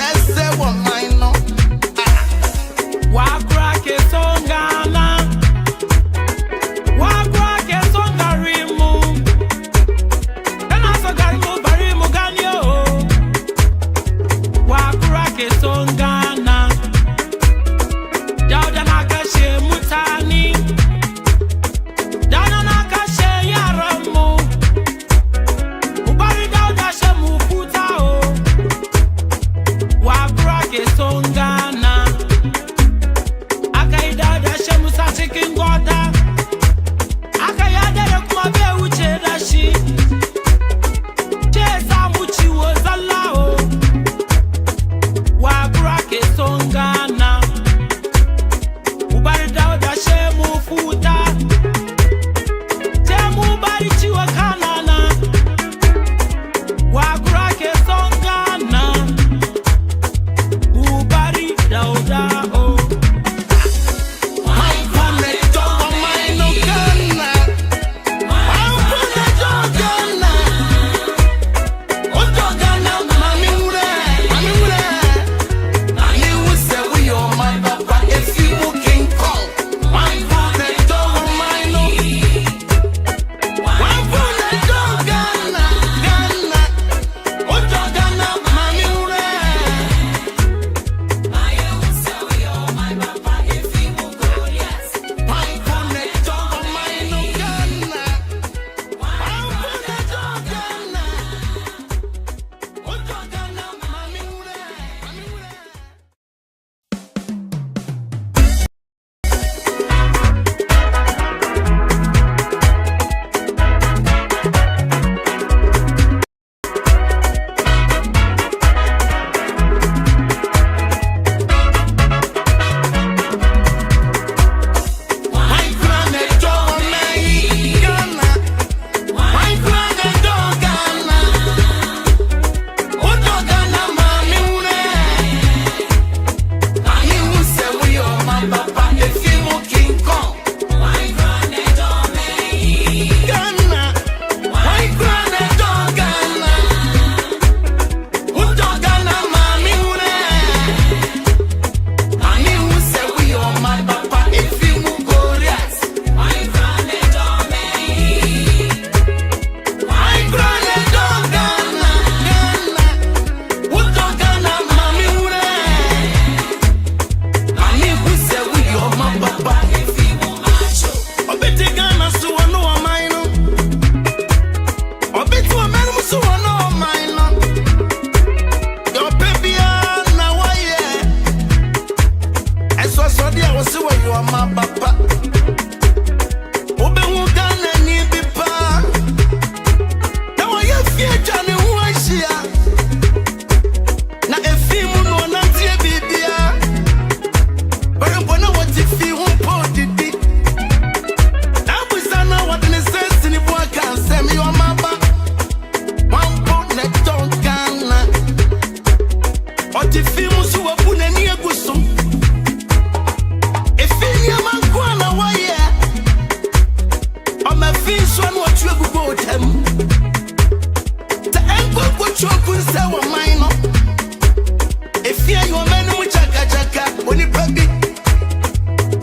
Let's What if you must have put any a good song? If you man kwana why I'm a fish one what you go them. The enko what you could say wa mine. If you are man which chaka when you baby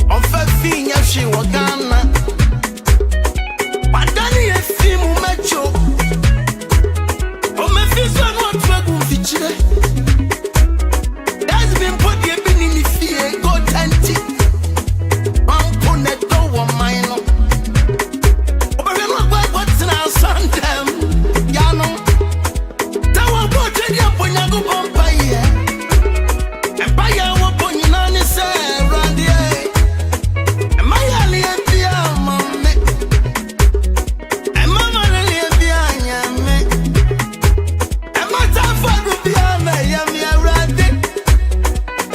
on fa finya she wa Ghana. But then if you macho I'm a fish one what you go feature. That's been put your bin in the fear go tanti. I'm putting the door mine. What's now sometime? Yano, that one put it up when you go bumpire. And buy your weapon, you know, it's a randy. And my alien beer, mammy. And mamma, alien beer, yammy. And my time for the beer, yammy, randy.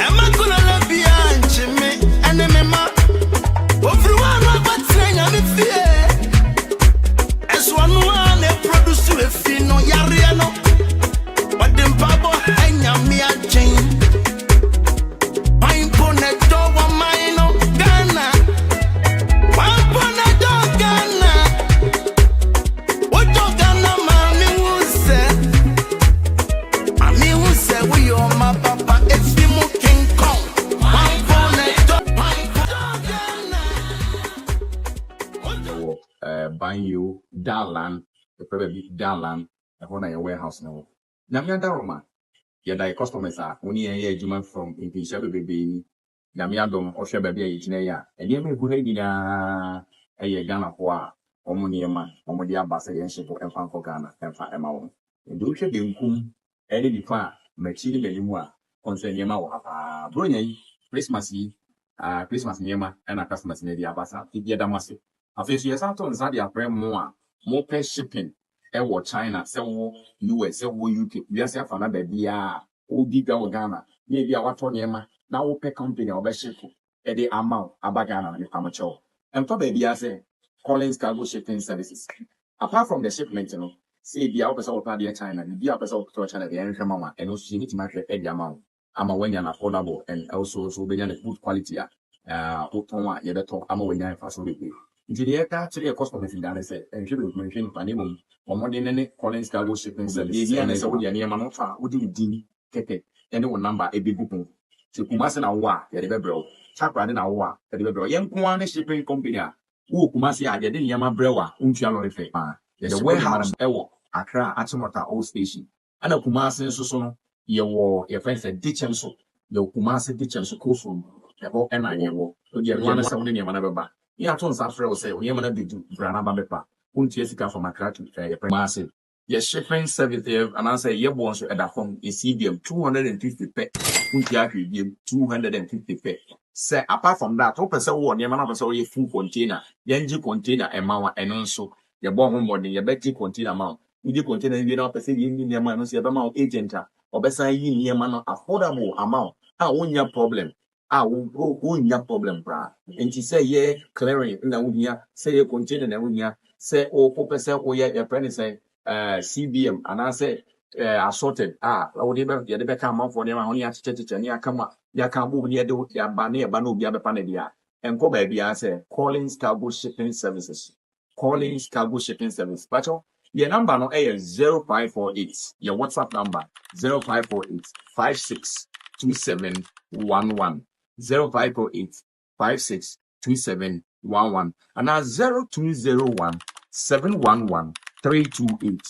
And my gonna love behind Jimmy. And the mema. Everyone, what's saying, I'm in fear. One they produce to a fino yariano. But them babo hanya me a chain. I'm pone dog one mine Ghana. I'm pone dog Ghana. What dog Ghana mami who say we are my papa if you mo King Kong. I'm pone dog Ghana. Buying you Darland, the probably Darland, a warehouse now. Namia Daroma, your customers are only a year human from in Pishabu baby, Namiadom or Shababy, and you may go ahead in a year Ghana Hoa, or Muniama, or Modia Bassa and Ship and Fan for Ghana, and for Emma. And do you be whom any declare, Machine Belimoa, concerning Yama, Brunei, Christmas Eve, Christmas Yama, and a customer's in the Abassa, the Yadamasi. After years out on Zadia Prem more pay shipping, China, sell US, sell UK, we are self another baby, old Ghana, maybe our Tonyama, now pay company or best ship, the amount, Abagana, and amateur. And for baby, I say, Collins Cargo Shipping Services. Apart from the shipment, you know, say the opposite of China, the opposite of China, the American mama, and also you need to match the amount. I'm a when you're affordable and also so be a good quality. Otoma, you're the top, I'm a when you're facility. Nti the air to the customer in Ghana said, and she will mention Panimum, or more than any Collins Cargo Shipping Service. The answer would be near Manofa, would you ding, Kete, and one number a big book. So Kumasi na wa, the bro, Chapra in our the bro, young Kuane shipping company. Who Kumasi, I didn't Yama Brewa, Unchialo Refe, the warehouse, Ewo, Accra, Atomata, old station. And a Kumasi Susono, your friends at Ditchem so, the Kumasi Ditchem so Kofu, the whole NIO, so the one sounding Yamanaba. Yeah, I told Safra say, we are going to do Branaba Bepa. Won't Jessica from Accra to massive. Yes, shipping service there, and I say, your boss at that phone is CBM 250 pay. Won't you 250 pay? Say, apart from that, open so one, your man of a full container, Yanji container, amount, and also your bomb morning, your Betty container amount. You container, you know, per se, in your man, your amount agent, or better, in your man, affordable amount. I won't your problem. Who your problem, bra? And she say, yeah, clearing in the Unia, say a container in the Unia, say, oh, 4%, oh, yeah, your friend say, CBM, and I say, assorted, I would even get the better amount for them, only at church, and ya come up, ya can't move near the ya banner, banu, biaba panadia, and go baby, I say, Collins Cargo Shipping Services, Collins Cargo Shipping Service, but your number no A 0548, your WhatsApp number 0548 562711. 0548 562711 and now 0201 711 328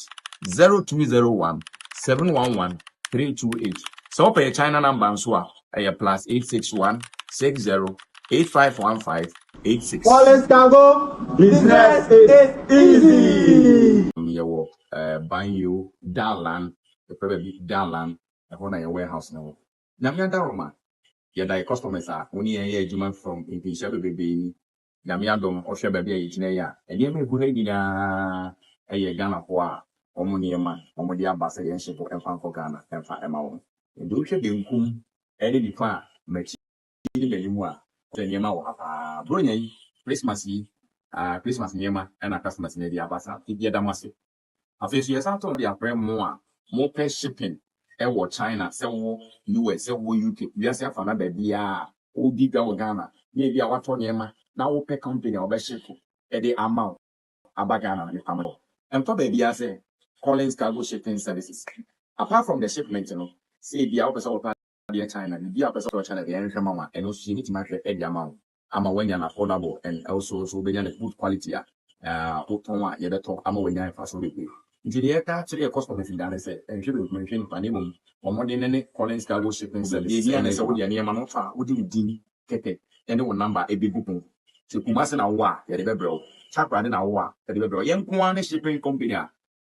0201 711 328. So pay China number and so plus 861 60 8515 86. Collins Cargo, business is easy. Buying you Darland, the probably Darland, I want a warehouse now. Namia Daroma. Your customers are only a year human from in Pishabu baby, Namiadom or Shababy, and you may go ahead in a year Ghana Hoa, or Muniama, or Modia Bassa and Ship and Fan for Ghana, and for Emma. And do you be whom any declare, Machine Belimoa, then Yama, Brunei, Christmas Eve, Christmas Yama, and a customer's in the Abassa, the Yadamasi. After years out on the Prem more pay shipping. ɛwɔ China, sɛ wɔ US, sɛ wɔ UK, wiase afa na baabi a wodi dwa wɔ Ghana, na ebi a watɔ nneɛma, na wopɛ company a wɔbɛhyɛ ɛde ama wo aba Ghana na nipa mo. Ɛmfa baabi a sɛ Collins Cargo Shipping Services. Apart from the shipment, say ebi a wopɛ sɛ wɔpa adeɛ China, ebi a wopɛ sɛ wɔtɔ China deɛ ɛnhwɛ ma wa, ɛno nso yɛn ti ma hwɛ ɛde ama wo. Ama when you're affordable and also so when you're good quality, otonwa yebeto ama when you're fast with you. Nti the actually a customer in that say and should be mentioned panimum or more than any Collins Cargo Shipping Service. The answer would be near Manofa, would you dini kete any one number a big book. So Kumasi na wa yebebro, chapa na wa yebebro. Yen kwane shipping company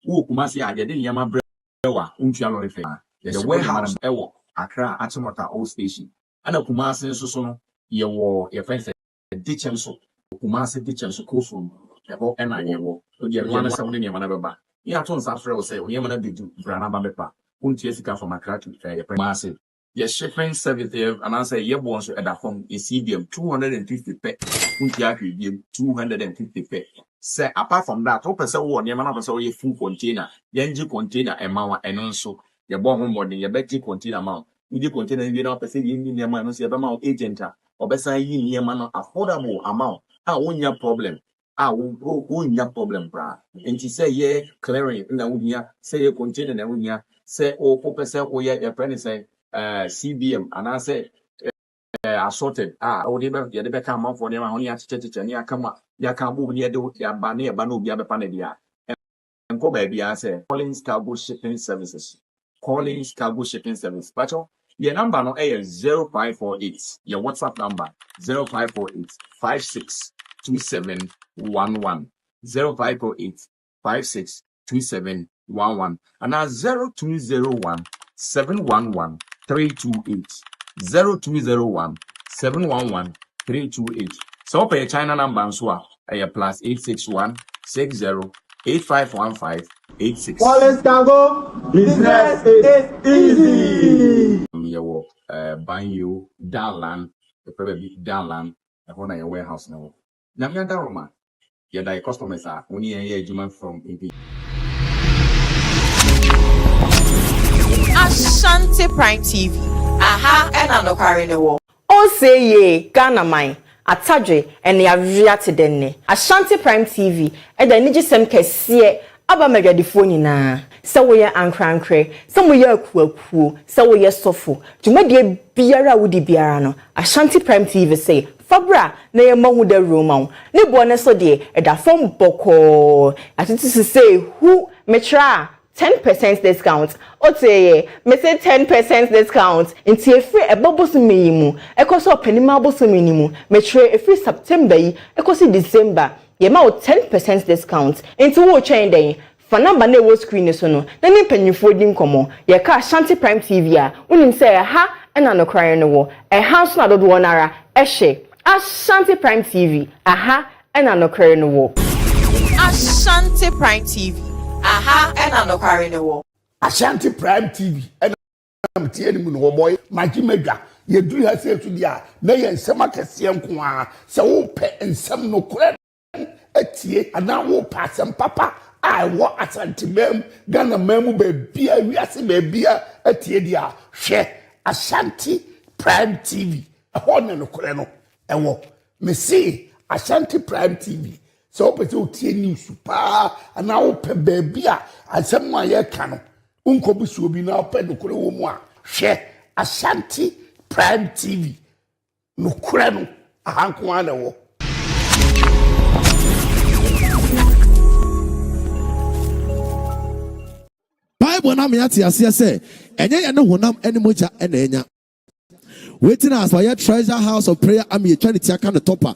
who Kumasi a yedin yama brewa unchialo refe. The warehouse ewo Accra Achimota Old Station. And a Kumasi so yewo your friends ditchem so Kumasi ditchem so kofum yabo ena yewo so the one say woni nyama na beba ya to nsa frɛ wo say woni nyama na bidu brana ba bepa untie sika from Accra to Kumasi your shipping service there and I say yebo so eda from CBM 250 pe untie ahwediem 250 pe say apart from that o pese wo nyama na pese wo ye full container yenji container emawa eno nso yebo ho modern yebeti container ma udi container bi na pese yenni nyama no so yebema agent Obesa yi niyema no affordable amount. Wonya problem. Wonya problem bra. And she say ye clearing na wunya say ye container na wunya say o pese o ye your friend say CBM and I say assorted o de be come out for them honey chiche ni akama ya kan bu ni de ya ba na no obi abepa na dia. Enko ba bia say Collins Cargo Shipping Services. Collins Cargo Shipping Service. Pacho your number no is 0548. Your WhatsApp number 0548 562711. 0548 562711. And now 0201 711 328. 0201 711 328. So pay China number and so plus 861 60 8515 86. Collins Cargo, business is easy. Banyo, Darland, probably Darland, a hona your warehouse now. Namia Daroma, your die customers are only a year human from AP. Ashanti Prime TV. Aha, and I'm not carrying the wall. Oh, say ye, Ghana mine. Atadwe and ya viate denne. Ashanti Prime TV. And the Nijisem Kasiebo. Aba megadifo nyina se wo ye ankrankre se mo ye akuakuo se wo ye sofo dwumadie biara wodi biara no Ashanti Prime TV say fabra na ye mahu da roma ne bo ne so de eda fom boko atiti say who metra 10% discount oteye me say 10% discount nti efri eboboso meyimu ekoso opanima boso minimu metre efri September yi ekoso December ye ma 10% discount into wo chain den fa number na wo screen so no na ni panyifo di nkomo ye ka Ashanti Prime TV a unim say ha na no cry no wo ha so na dodo wonara ehye Ashanti Prime TV aha na no cry no wo Ashanti Prime TV aha na no cry no wo Ashanti Prime TV am tie ni mu no boy magimedwa ye duru ha se tu dia na ye nsem akese nko a se wo pe nsem no kura etie ana wo pasem papa I wo Ashanti mem Ghana mem be bia wiase be bia etie dia hwe Ashanti Prime TV ho ne no kura no ewo me see Ashanti Prime TV so pe se otie news pa ana wo pe be bia asem a ye ka no unkobusu obi na pe no kura wo mu a hwe Ashanti Prime TV no kura no ahanko ana wo Bible na me ati ase say enye ye ne honam ene moja ene enya waiting as for your treasure house of prayer am ye trying to aka no topper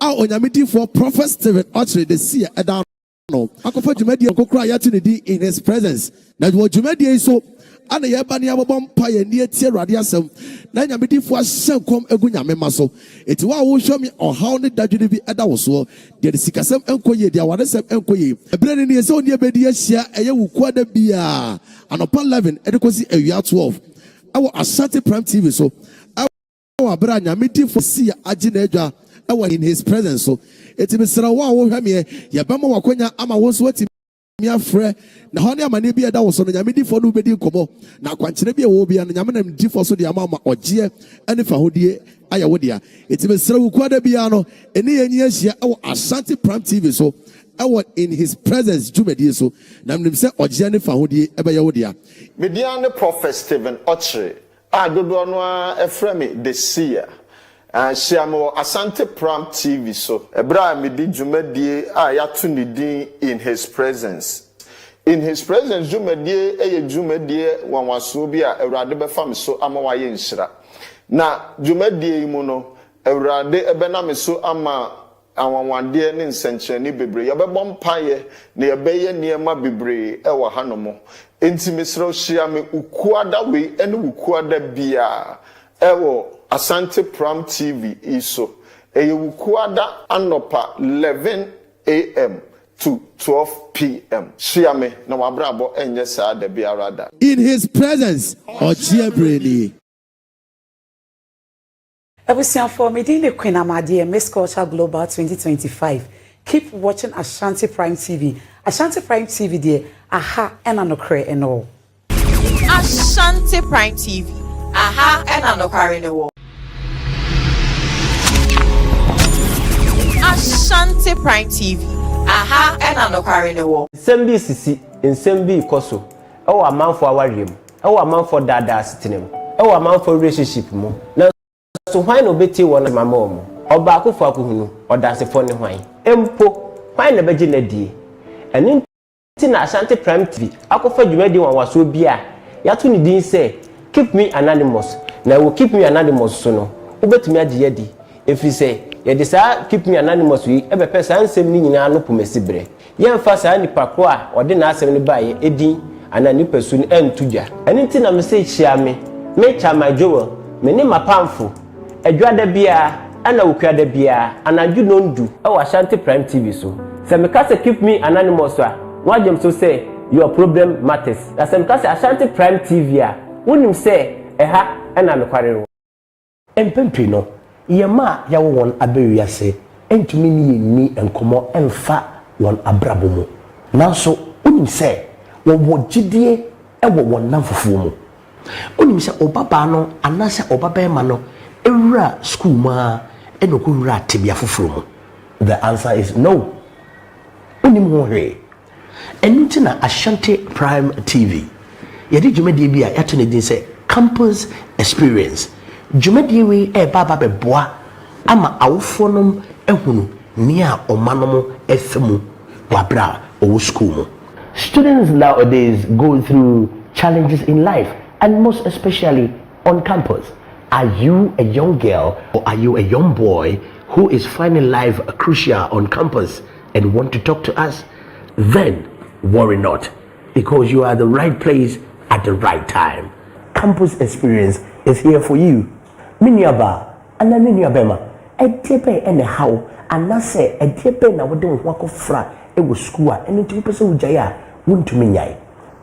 a onyamedi for prophet Stephen Ochre the see eda no akofa dwumadi akokra ya to di in his presence na dwumadi so ana ye ba ne abobom pa ye ne tie Awurade asem na nyamedi fo ahyenkom egu nyame maso eti wa wo hwemi ohaw ne dadwene bi eda wo so de sikasem enkoye de awadesem enkoye ebre ne ne se oni ebedi ahia eye wuku da bia anopa 11 edekosi awia 12 awo Ashanti Prime TV so awo abra nyamedi fo si agi na adwa awo in his presence so eti besra wo hwemi ye bema wakonya ama wo so ati afre na hɔ ne amane bi ɛda wo so no nyame di fo no bedi nkɔmɔ na akwankyerɛ bi ɛwɔ bia no nyame nam di fo so de ama ɔgyeɛ ɛne fa hodie ayɛ wo dea enti mesrɛ wo kuada bia no ɛne yɛnyi ahyia ɛwɔ Ashanti Prime TV so ɛwɔ in his presence dwumadie so na menim sɛ ɔgyeɛ ne fa hodie ɛbɛyɛ wo dea Mediane Prophet Stephen Ochre a dodo no a ɛfrɛ me the seer Shiamo Ashanti Prime TV so ebra me di dwumadie a yato ne din in his presence. In his presence dwumadie eye dwumadie wanwaso bi a Awurade bɛfa me so ama waye nhyira. Na dwumadie mu no Awurade ɛbɛna me so ama awanwande ne nsenkyerɛne bebre yɛbɛbɔ mpaye na yɛbɛyɛ niema bebre ɛwɔ hanomo. Enti mesrɛ hyia me ukuada we ene ukuada bia ɛwɔ Ashanti Prime TV iso wukuada anopa 11 a.m. to 12 p.m. Shiame na wabrabo enye saa da biarada. In his presence ɔgyeɛ breni Ebusian for me the Queen Amadi Miss Culture Global 2025. Keep watching Ashanti Prime TV. Ashanti Prime TV there aha ena no kre eno. Ashanti Prime TV. Aha ena no kre eno. Ashanti Prime TV. Aha ena no kare ne wo. Nsɛm sisi, nsɛm bi koso. Ɛwɔ amanfo awariem. Ɛwɔ amanfo dada asitenem. Ɛwɔ amanfo relationship mu. Na so hwan no beti wɔ na mama omo. Oba akofo akohunu, ɔdasefo ne hwan. Empo, hwan na bɛgye na die. Ɛne nti na Ashanti Prime TV akofa dwumadi wanwaso bi a yato ne din sɛ keep me anonymous. Na wo keep me anonymous so no. Wobetumi agye yadi. Efiri sɛ yɛde saa keep me anonymous wi ɛbɛpɛ saa nsɛm ni nyinaa no pomesibre yɛmfa saa nipa ko a ɔde na asɛm ne baayɛ edin ana nipa su no ɛntudwa ɛne nti na me sɛ hyia me chama Joel me ne mapamfo adwada bia ana wokuada bia anadwo nondu ɛwɔ Ashanti Prime TV so sɛ me ka sɛ keep me anonymous a wagem so sɛ your problem matters na sɛ me ka sɛ Ashanti Prime TV a wonim sɛ ɛha ɛna me kware no empempre no yema ya won abewiase entumi ni enkomo emfa won abrabo mu nanso unim se wo gidie ewo won namfofo mu unim se obaba no anase obaba ma no ewura school ma enoko wura tebia foforo mu the answer is no unim ho hwe enunti na Ashanti Prime TV yedi dwumadi bi a yato ne din se campus experience dwumadi we baba beboa ama awofonom ehunu nia omanom efemu wabra owo school mu. Students nowadays go through challenges in life and most especially on campus. Are you a young girl or are you a young boy who is finding life crucial on campus and want to talk to us? Then worry not, because you are at the right place at the right time. Campus experience is here for you. Miniaba ana miniabema etepe ene how anase etepe na wode ho akofra e wo school a ene ti pese wo jaya wontumi nyai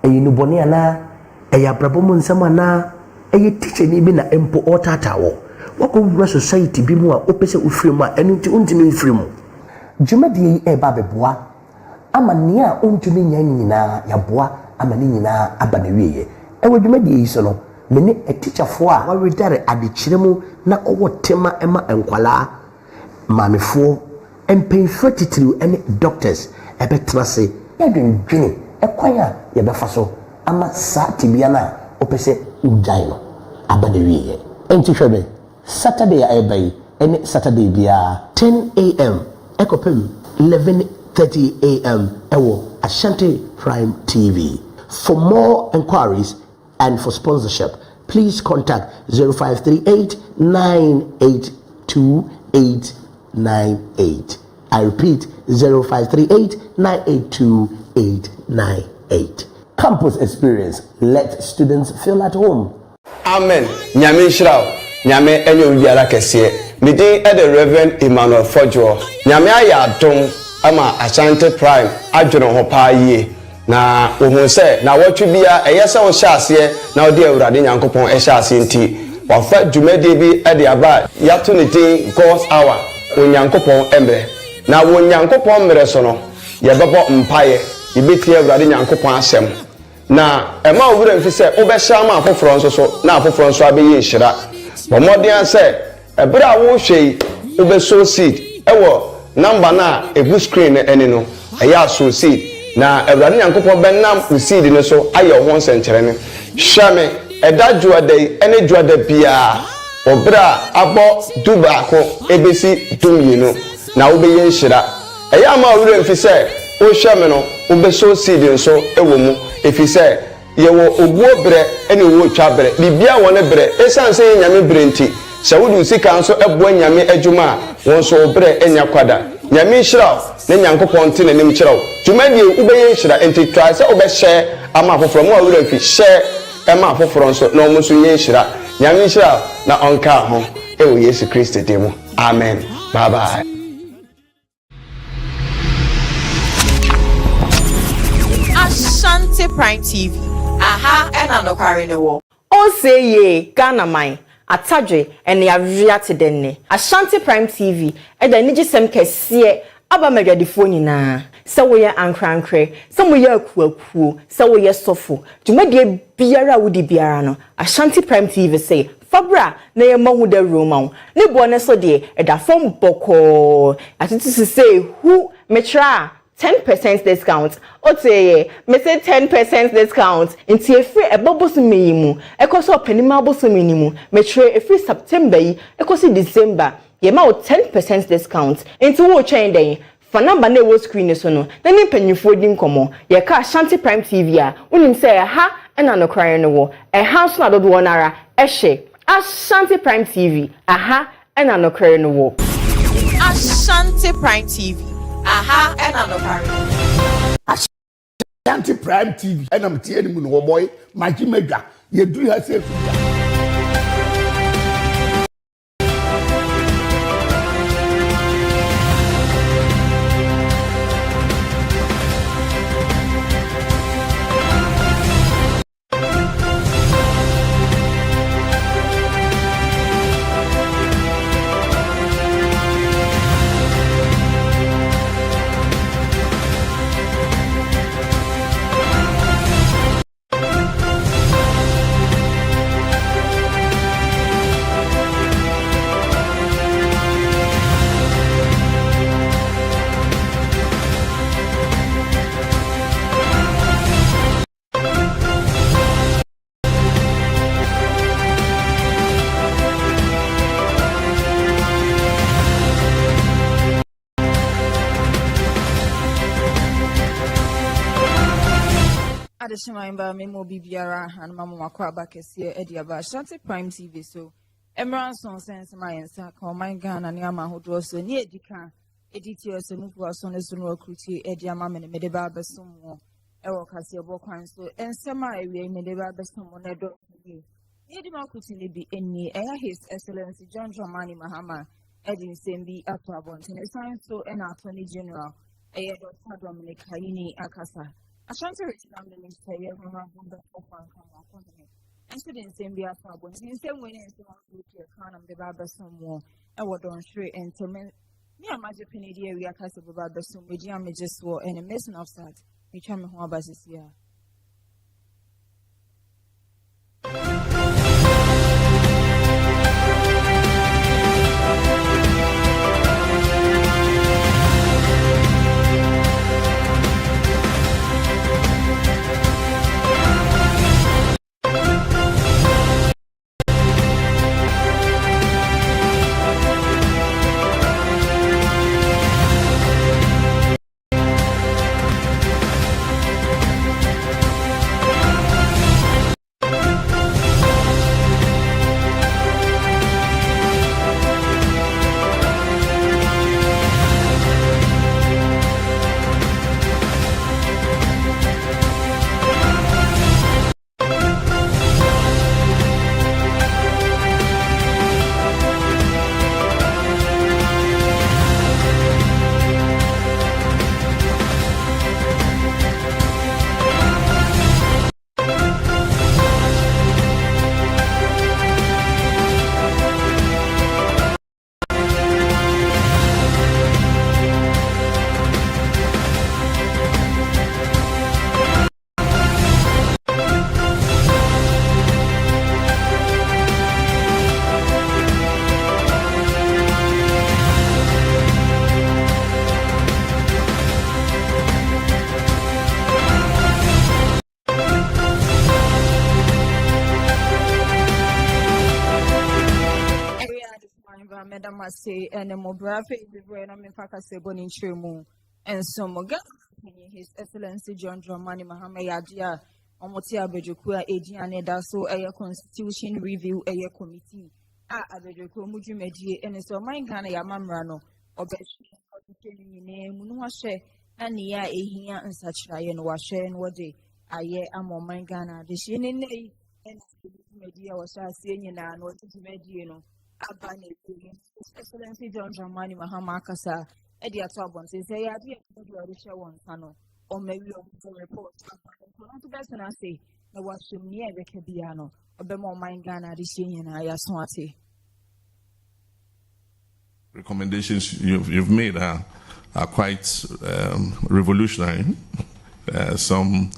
eyi no bone ana eya brabom nsam ana eyi teacher ni bi na empo otata wo wako wura society bi mu a opese ofrem a ene ti wontumi mfrem dwumadi yi ba beboa ama ne a wontumi nyai nyina ya boa ama ne nyina aba na wieye ewo dwumadi yi so no mene a teacher for a waredare adechiremu na owo tema ema enkwala mamefo empemfo titiri ene doctors ebetrase yadwendwene ekwanya yebefaso ama sa tibia na opese ujai no abade wiye enti hwebe Saturday abai ene Saturday bia 10 a.m. ekopem 11:30 a.m. ewo Ashanti Prime TV. For more inquiries and for sponsorship, please contact 0538 982 898. I repeat, 0538 982 898. Campus experience. Let students feel at home. Amen. Nyame Shrao. Nyame enyo biara kese. Midin the Reverend Emmanuel Fojo. Nyame ayadom ama Ashanti Prime adwono ho pa yie. Na ohun se na wotwe bia eyese wo hyase na odi Awurade Nyankopon hyase nti wafa dwumade bi de aba yato ne tin God's hour onyankopon emre na wonyankopon mre so no ye bebo mpaye yɛbɛtie awurade nyankopɔn asɛm na ɛma owura mfi sɛ wobɛhyɛ ama afoforɔ nso so na afoforɔ nso abɛyɛ nhyira bɔ mmɔden sɛ ɛberɛ a wohwɛ yi wobɛsow seed ɛwɔ number na egu screen ɛni no ɛyɛ asow seed na awurade nyankopɔn bɛnam wo seed no so ayɛ ho nsɛnkyerɛnne hwɛ me ɛda dwoada yi ɛne dwoada biara ɔberɛ a abɔ du baako ebesi du mmienu na wobɛyɛ nhyira ɛyɛ ama owura mfi sɛ wohwɛ me no wobɛsow seed nso ɛwɔ mu efi sɛ yɛwɔ oguo berɛ ɛne owó twa berɛ bibia wɔ ne berɛ ɛsiane sɛ yɛ nyame berɛ nti sɛ wode sika nso ɛboa nyame adwuma a wɔn nso berɛ ɛnya kwada nyame nhyira ne nyankopɔn nte n'anim kyerɛ wo dwumadie wobɛyɛ nhyira nti try sɛ wobɛhyɛ ama afoforɔ mu a wura mfi hyɛ ɛma afoforɔ nso na ɔmo nso yɛ nhyira nyame nhyira na ɔnka ho ɛwɔ yesu kristo din mu amen bye bye. Ashanti Prime TV. Aha, and Anokwari ne wo. O say ye, Ghana mine. Atadwe ene yavia te denne. Ashanti Prime TV e da niji sem kesiye aba magadifo nyina. Se wo ye ankrankre, se mo ye akuakuo, se wo ye sofo. Dwumadie biara wudi biara no. Ashanti Prime TV say Fabra na ye mahu da Roma. Ne bo ne so de e da fom boko. Atutu say who metra 10% discount. Ote me say 10% discount. Inti efri ebobosu meyimu. Ekoso openima bosu minimu. Metre efri September yi, ekosi December. Ye ma o 10% discount. Inti wo chain den. For number na wo screen so no. Na ni panyufo di nkomo. Ye ka Ashanti Prime TV a. Unim say ha na no cry no wo. E house na dodo wonara. Ehye. Ashanti Prime TV. Aha na no cry no wo. Ashanti Prime TV. Aha, and Anokwari. Ashanti Prime TV. And I'm telling you, no boy, my Jimega, you do yourself. Adeshimba memo bibiara and mama makwa bakesi ediaba Ashanti Prime TV so Emran son sense my ensa ka my Ghana ne ama hodo so ne edika editi so mufu aso ne so no akruti ediama me ne medeba besom wo ewo Kasiebo kwan so ensema ewie medeba besom ne do ye edima akuti ne bi eni eya His Excellency John Dramani Mahama edin sembi ato abonten esan so na Attorney General Dr. Dominic Hayini akasa Ashanti Regional Minister, you have a wonderful company. And so then, same be a problem. In the same way, in some of the economy, the Baba some more, and what don't straight and to me. Near my Japanese area, Kasiebo Baba some, with Yami just war and a messing of that. We try me home basis here. Shimaiba, Madam say, and a mobile favorite, I'm in Kasiebo in Chirmu, and some more His Excellency John Dramani Mahama Yadia, Omotia Bejukua, Adrian Daso, a Constitution Review, a committee, Abejuku Mujimedi, and so my Ghana Yamamrano, or Beshi, Munuashe, and ya a here and such Ryan Washe and Wade, Aye, I'm on my Ghana, the Shinin, and media was saying, and what is Mediano. Excellency John Dramani Mahama Kasa, Eddie Atobon says, I have the one tunnel, or maybe a report. Not the best, and I say, the was near the Cabiano, or Bemo Mangana, the Shin, and I Swati. Recommendations you've made are quite revolutionary. Some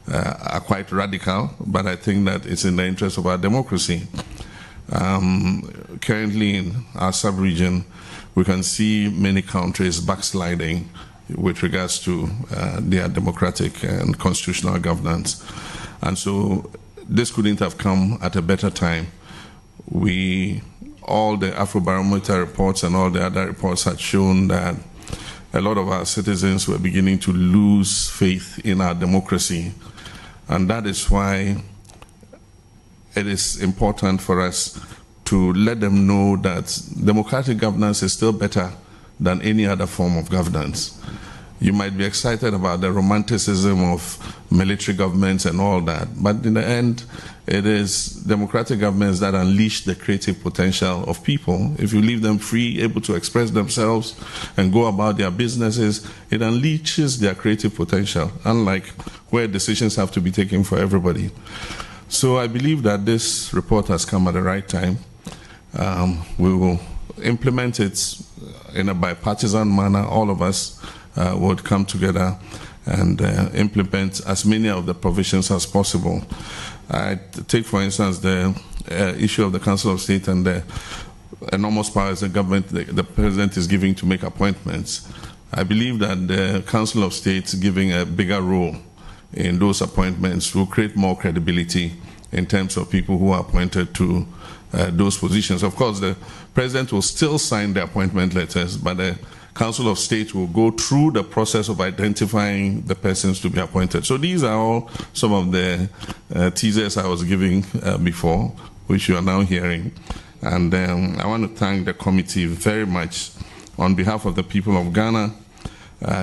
are quite radical, but I think that it's in the interest of our democracy. Currently in our sub-region, we can see many countries backsliding with regards to their democratic and constitutional governance. And so this couldn't have come at a better time. All the Afrobarometer reports and all the other reports had shown that a lot of our citizens were beginning to lose faith in our democracy. And that is why it is important for us to let them know that democratic governance is still better than any other form of governance. You might be excited about the romanticism of military governments and all that, but in the end, it is democratic governments that unleash the creative potential of people. If you leave them free, able to express themselves and go about their businesses, it unleashes their creative potential, unlike where decisions have to be taken for everybody. So I believe that this report has come at the right time. We will implement it in a bipartisan manner. All of us would come together and implement as many of the provisions as possible. I take, for instance, the issue of the Council of State and the enormous powers the government, the president is giving to make appointments. I believe that the Council of State giving a bigger role in those appointments will create more credibility in terms of people who are appointed to those positions. Of course, the president will still sign the appointment letters, but the Council of State will go through the process of identifying the persons to be appointed. So these are all some of the teasers I was giving before, which you are now hearing. And I want to thank the committee very much. On behalf of the people of Ghana,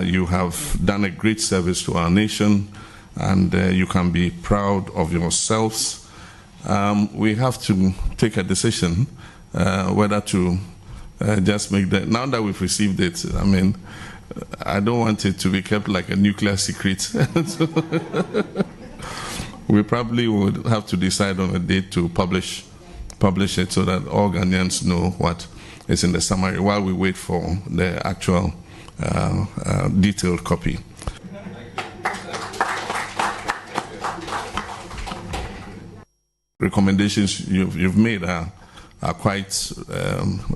you have done a great service to our nation, and you can be proud of yourselves. We have to take a decision whether to just make that. Now that we've received it, I mean, I don't want it to be kept like a nuclear secret. We probably would have to decide on a date to publish it so that all Ghanaians know what is in the summary while we wait for the actual detailed copy. Recommendations you've made are quite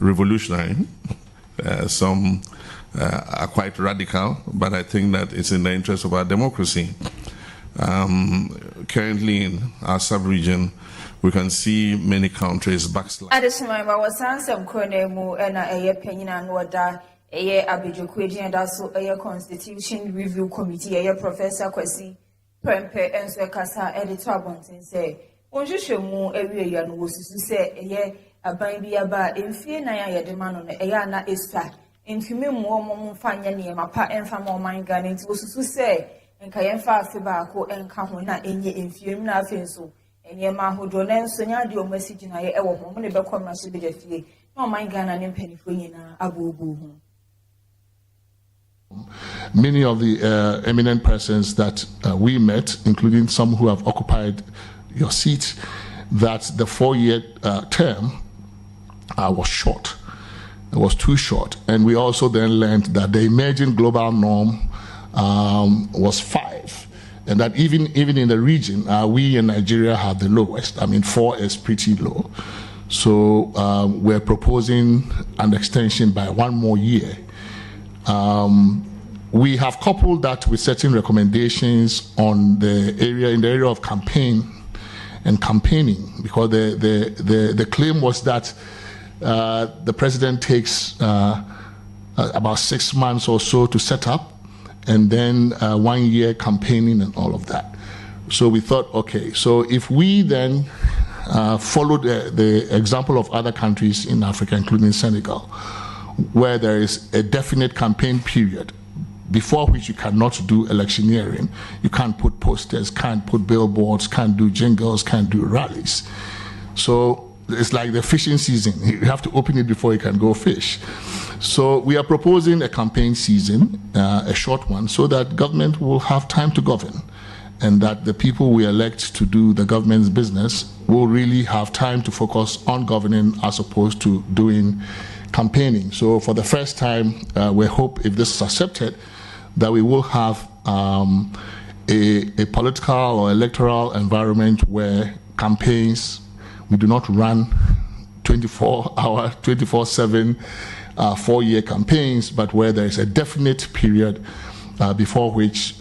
revolutionary. Some are quite radical, but I think that it's in the interest of our democracy. Currently in our sub-region, we can see many countries backslide. Adeshimaiba was answered Konemu and a penina wada a Abijokwedi and also a Constitution Review Committee, a Professor Kwesi Prempe and Swekasa editor Bontin say. Onjushomu area no wosusu se eye aban bi aba emfie nan ayedema no eya na esa entumi mu omo mfanya ne mapa emfa mo man Ghana nti wosusu se enka yemfa afi ba ko enka ho na enye emfie mu na afi nso enye ma hodo na nso nya de o message na ye ewo ho mo ne be koma so be da fie na man Ghana ne mpanifo nyina abobu ho. Many of the eminent persons that we met, including some who have occupied your seat, that the 4-year term was short. It was too short. And we also then learned that the emerging global norm was 5. And that even in the region, we in Nigeria have the lowest. I mean, 4 is pretty low. So we're proposing an extension by 1 more year. We have coupled that with certain recommendations in the area of campaigning, because the claim was that the president takes about 6 months or so to set up, and then 1 year campaigning and all of that. So we thought, okay, so if we then follow the example of other countries in Africa, including Senegal, where there is a definite campaign period before which you cannot do electioneering, you can't put posters, can't put billboards, can't do jingles, can't do rallies. So it's like the fishing season. You have to open it before you can go fish. So we are proposing a campaign season, a short one, so that government will have time to govern, and that the people we elect to do the government's business will really have time to focus on governing as opposed to doing campaigning. So for the first time, we hope, if this is accepted, that we will have a political or electoral environment where campaigns, we do not run 24-hour, 24/7, 4-year campaigns, but where there is a definite period before which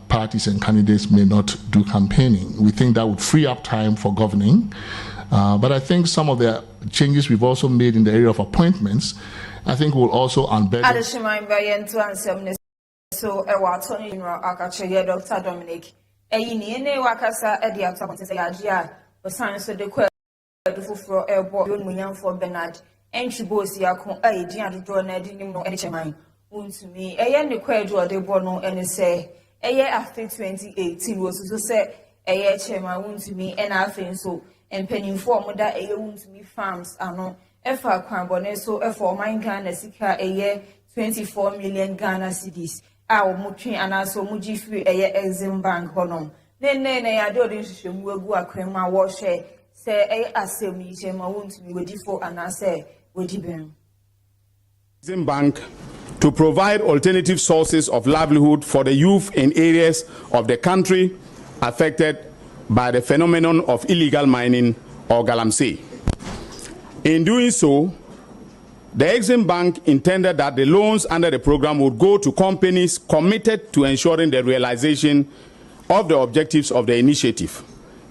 parties and candidates may not do campaigning. We think that would free up time for governing. But I think some of the changes we've also made in the area of appointments, I think will also unburden. So, Attorney General Akache, Dr. Dominic, Ayini, Wakasa, Edia, Tapatia, the science of the question for airport, Munyan for Bernard, and Chibosia, Ayan, draw Nedin, no HMI, wound to me, Ayan, the quadro, de Bono, and say, a year after 2018 was to say, a year chairman wound to me, and I think so, and penny form that a wound to me farms are no, F.R. Carboneso, F.R. Mine Ghana, Sika, a year 24 million Ghana cedis. Our Muchi and also Muji free a Exim Bank Honum. Then I do this Shimwagua Crema Washe, say a assembly, Jema won't be ready for and I say, would you be? Exim Bank to provide alternative sources of livelihood for the youth in areas of the country affected by the phenomenon of illegal mining or galamsey. In doing so, the Exim Bank intended that the loans under the program would go to companies committed to ensuring the realization of the objectives of the initiative,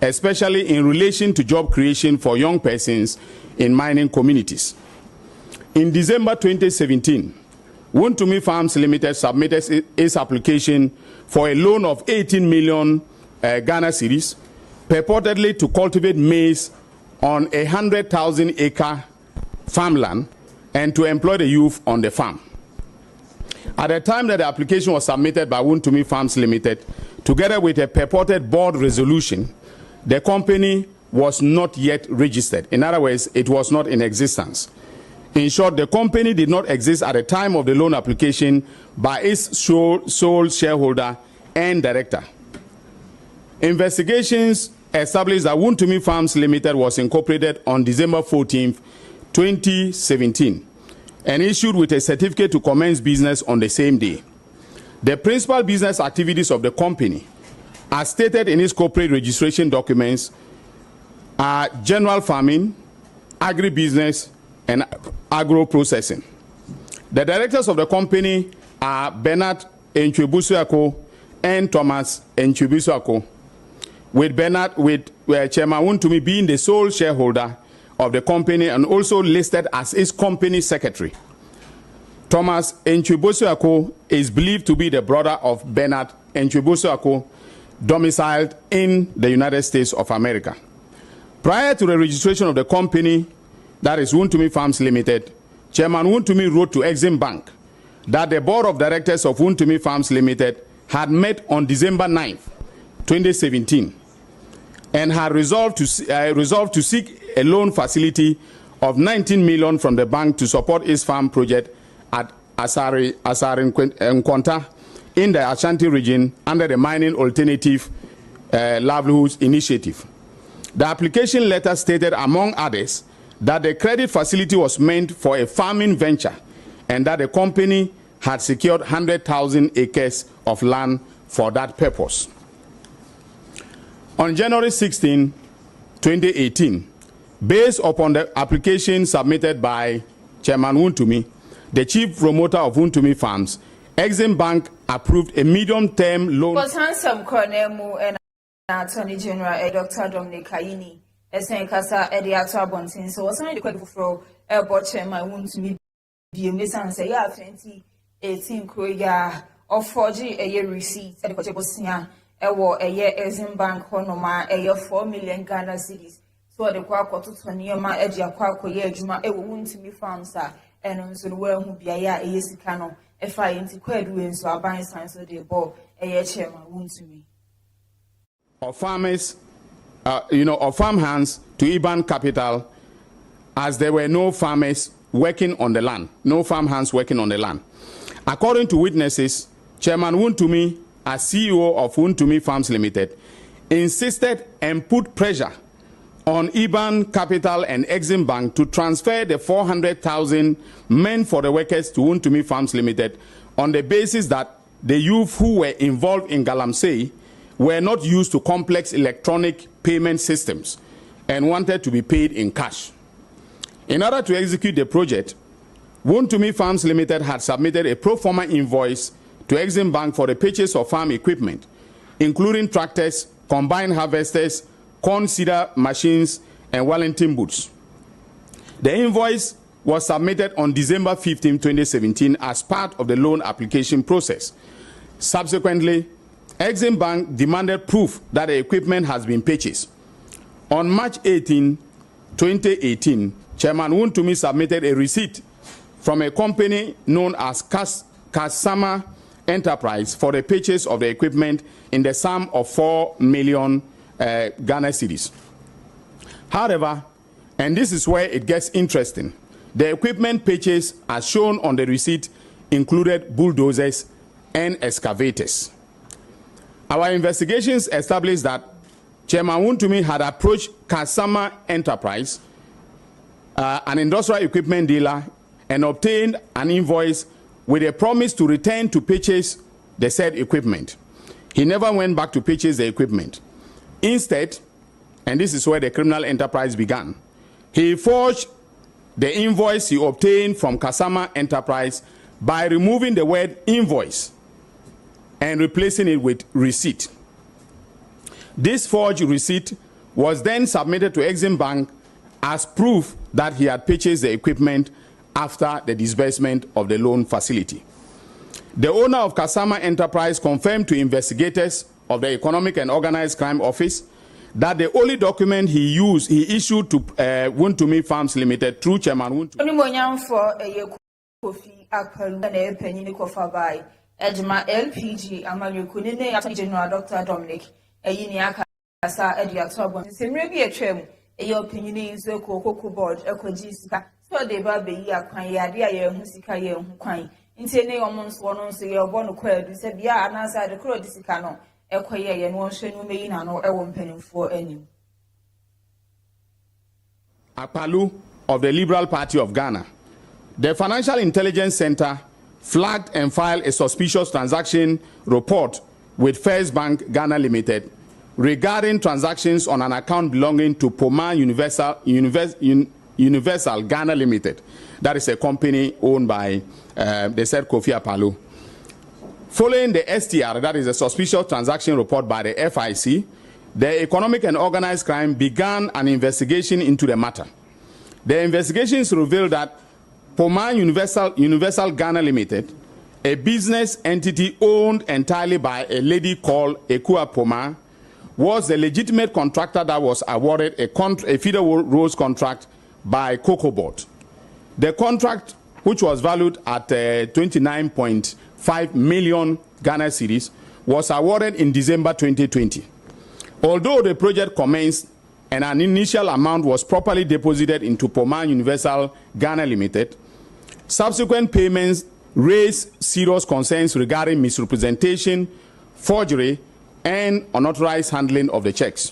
especially in relation to job creation for young persons in mining communities. In December 2017, Wontumi Farms Limited submitted its application for a loan of 18 million Ghana cedis, purportedly to cultivate maize on 100,000 acre farmland and to employ the youth on the farm. At the time that the application was submitted by Wontumi Farms Limited, together with a purported board resolution, the company was not yet registered. In other words, it was not in existence. In short, the company did not exist at the time of the loan application by its sole shareholder and director. Investigations established that Wontumi Farms Limited was incorporated on December 14th, 2017 and issued with a certificate to commence business on the same day. The principal business activities of the company, as stated in its corporate registration documents, are general farming, agribusiness, and agro-processing. The directors of the company are Bernard Enchwebusuako and Thomas Enchwebusuako, with Chairman Wontumi being the sole shareholder of the company and also listed as its company secretary. Thomas Enchwebusuako is believed to be the brother of Bernard Enchwebusuako, domiciled in the United States of America. Prior to the registration of the company, that is Wontumi Farms Limited, Chairman Wontumi wrote to Exim Bank that the board of directors of Wontumi Farms Limited had met on December 9th, 2017, and had resolved to seek a loan facility of 19 million from the bank to support its farm project at Asari Nkwanta in the Ashanti region under the Mining Alternative Livelihoods Initiative. The application letter stated, among others, that the credit facility was meant for a farming venture and that the company had secured 100,000 acres of land for that purpose. On January 16, 2018, based upon the application submitted by Chairman Wontumi, the chief promoter of Wontumi Farms, Exim Bank approved a medium-term loan. Was handsome Cornemu and Attorney General Dr. Dominic Ayini. esen kasa e de ato abontin so wasan de kwadu fro e bo chairman won to me bi mesan say ya 2018 kroya of forgery a receipt e de ko chebosia e wo eye Exim Bank honoma eye 4 million Ghana cedis so de kwa akoto to nioma e de akwa akoye adwuma e wo won to me farms a eno nso no wa hu bia ya eye sika no e fa yenti kwadu enso aban san so de bo eye chairman won to me of farmers of farm hands to IBAN capital, as there were no farmers working on the land, no farm hands working on the land. According to witnesses, Chairman Wontumi, as CEO of Wontumi Farms Limited, insisted and put pressure on IBAN Capital and Exim Bank to transfer the 400,000 meant for the workers to Wontumi Farms Limited on the basis that the youth who were involved in Galamsey were not used to complex electronic payment systems and wanted to be paid in cash. In order to execute the project, Wontumi Farms Limited had submitted a pro forma invoice to Exim Bank for the purchase of farm equipment, including tractors, combine harvesters, corn seeder machines, and Wellington boots. The invoice was submitted on December 15, 2017 as part of the loan application process. Subsequently, Exim Bank demanded proof that the equipment has been purchased. On March 18, 2018, Chairman Wontumi submitted a receipt from a company known as Kasama Enterprise for the purchase of the equipment in the sum of 4 million Ghana cedis. However, and this is where it gets interesting, the equipment purchase as shown on the receipt included bulldozers and excavators. Our investigations established that Chairman Wontumi had approached Kasama Enterprise, an industrial equipment dealer, and obtained an invoice with a promise to return to purchase the said equipment. He never went back to purchase the equipment. Instead, and this is where the criminal enterprise began, he forged the invoice he obtained from Kasama Enterprise by removing the word invoice and replacing it with receipt. This forged receipt was then submitted to Exim Bank as proof that he had purchased the equipment after the disbursement of the loan facility. The owner of Kasama Enterprise confirmed to investigators of the Economic and Organized Crime Office that the only document he issued to Wontumi Farms Limited through Chairman Wontumi. Ejma LPG Amalyokunine Attorney General Dr. Dominic Eyini Akasa Ediato Abon Semre bi atwam eyo opinion so kokoko board ekoji sika so de ba be yi akwan ya de aye hu sika ye hu kwan nti ne omo nso no nso ye obo no kwadu se bia anasa de kro de sika no ekoye ye no hwe no meyi na no ewo mpanimfo anim. Akpalu of the Liberal Party of Ghana, the Financial Intelligence Center flagged and filed a suspicious transaction report with First Bank Ghana Limited regarding transactions on an account belonging to Poma Universal Ghana Limited. That is a company owned by the said Kofi Akpalu. Following the STR, that is a suspicious transaction report by the FIC, the Economic and Organized Crime began an investigation into the matter. The investigations revealed that Poma Universal Ghana Limited, a business entity owned entirely by a lady called Ekua Poma, was the legitimate contractor that was awarded a feeder rose contract by Cocoa Board. The contract, which was valued at 29.5 million Ghana cedis, was awarded in December 2020. Although the project commenced and an initial amount was properly deposited into Poma Universal Ghana Limited, subsequent payments raised serious concerns regarding misrepresentation, forgery, and unauthorized handling of the checks.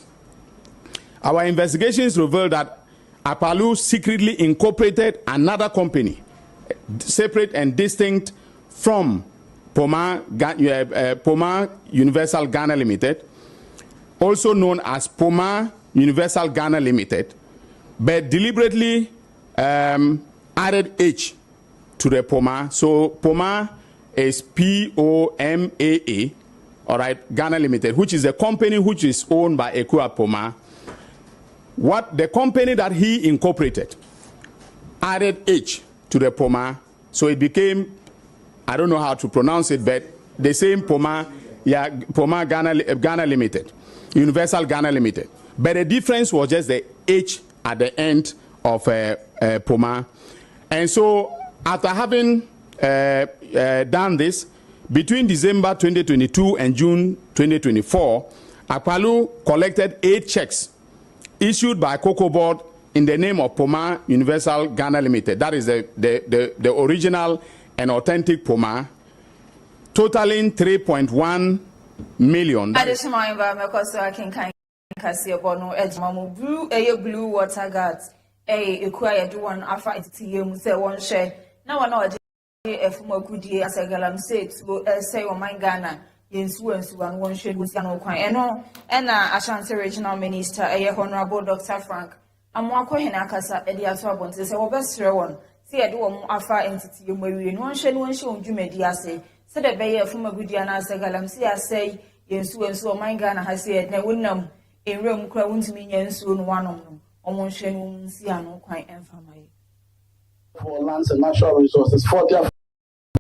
Our investigations revealed that Akpalu secretly incorporated another company, separate and distinct from Poma Universal Ghana Limited, also known as Poma Universal Ghana Limited, but deliberately added H to the Poma. So Poma is P-O-M-A-A, all right, Ghana Limited, which is a company which is owned by Ekua Poma, what the company that he incorporated added H to the Poma, so it became, I don't know how to pronounce it, but the same Poma, yeah, Poma Ghana Limited, Universal Ghana Limited. But the difference was just the H at the end of Poma. And so after having done this, between December 2022 and June 2024, Akpalu collected 8 checks issued by Cocoa Board in the name of Poma Universal Ghana Limited. That is the original and authentic Poma, totaling 3.1 million. Additional environment because I can Kasiebo no edmamu blue water guards acquired one after it say one share. Now I know if more good year as a galam said say on my Ghana influence one share with no quite and Ashanti regional minister honorable Dr. Frank. I'm walking Akasa Edia Swabon to say best one. See I do after entity you may one share you media say said the bay from a good year as a galam say influence on my Ghana has said ne wouldn't in room crowns me and soon one of them. Almost quite infamy. For lands and natural resources, for their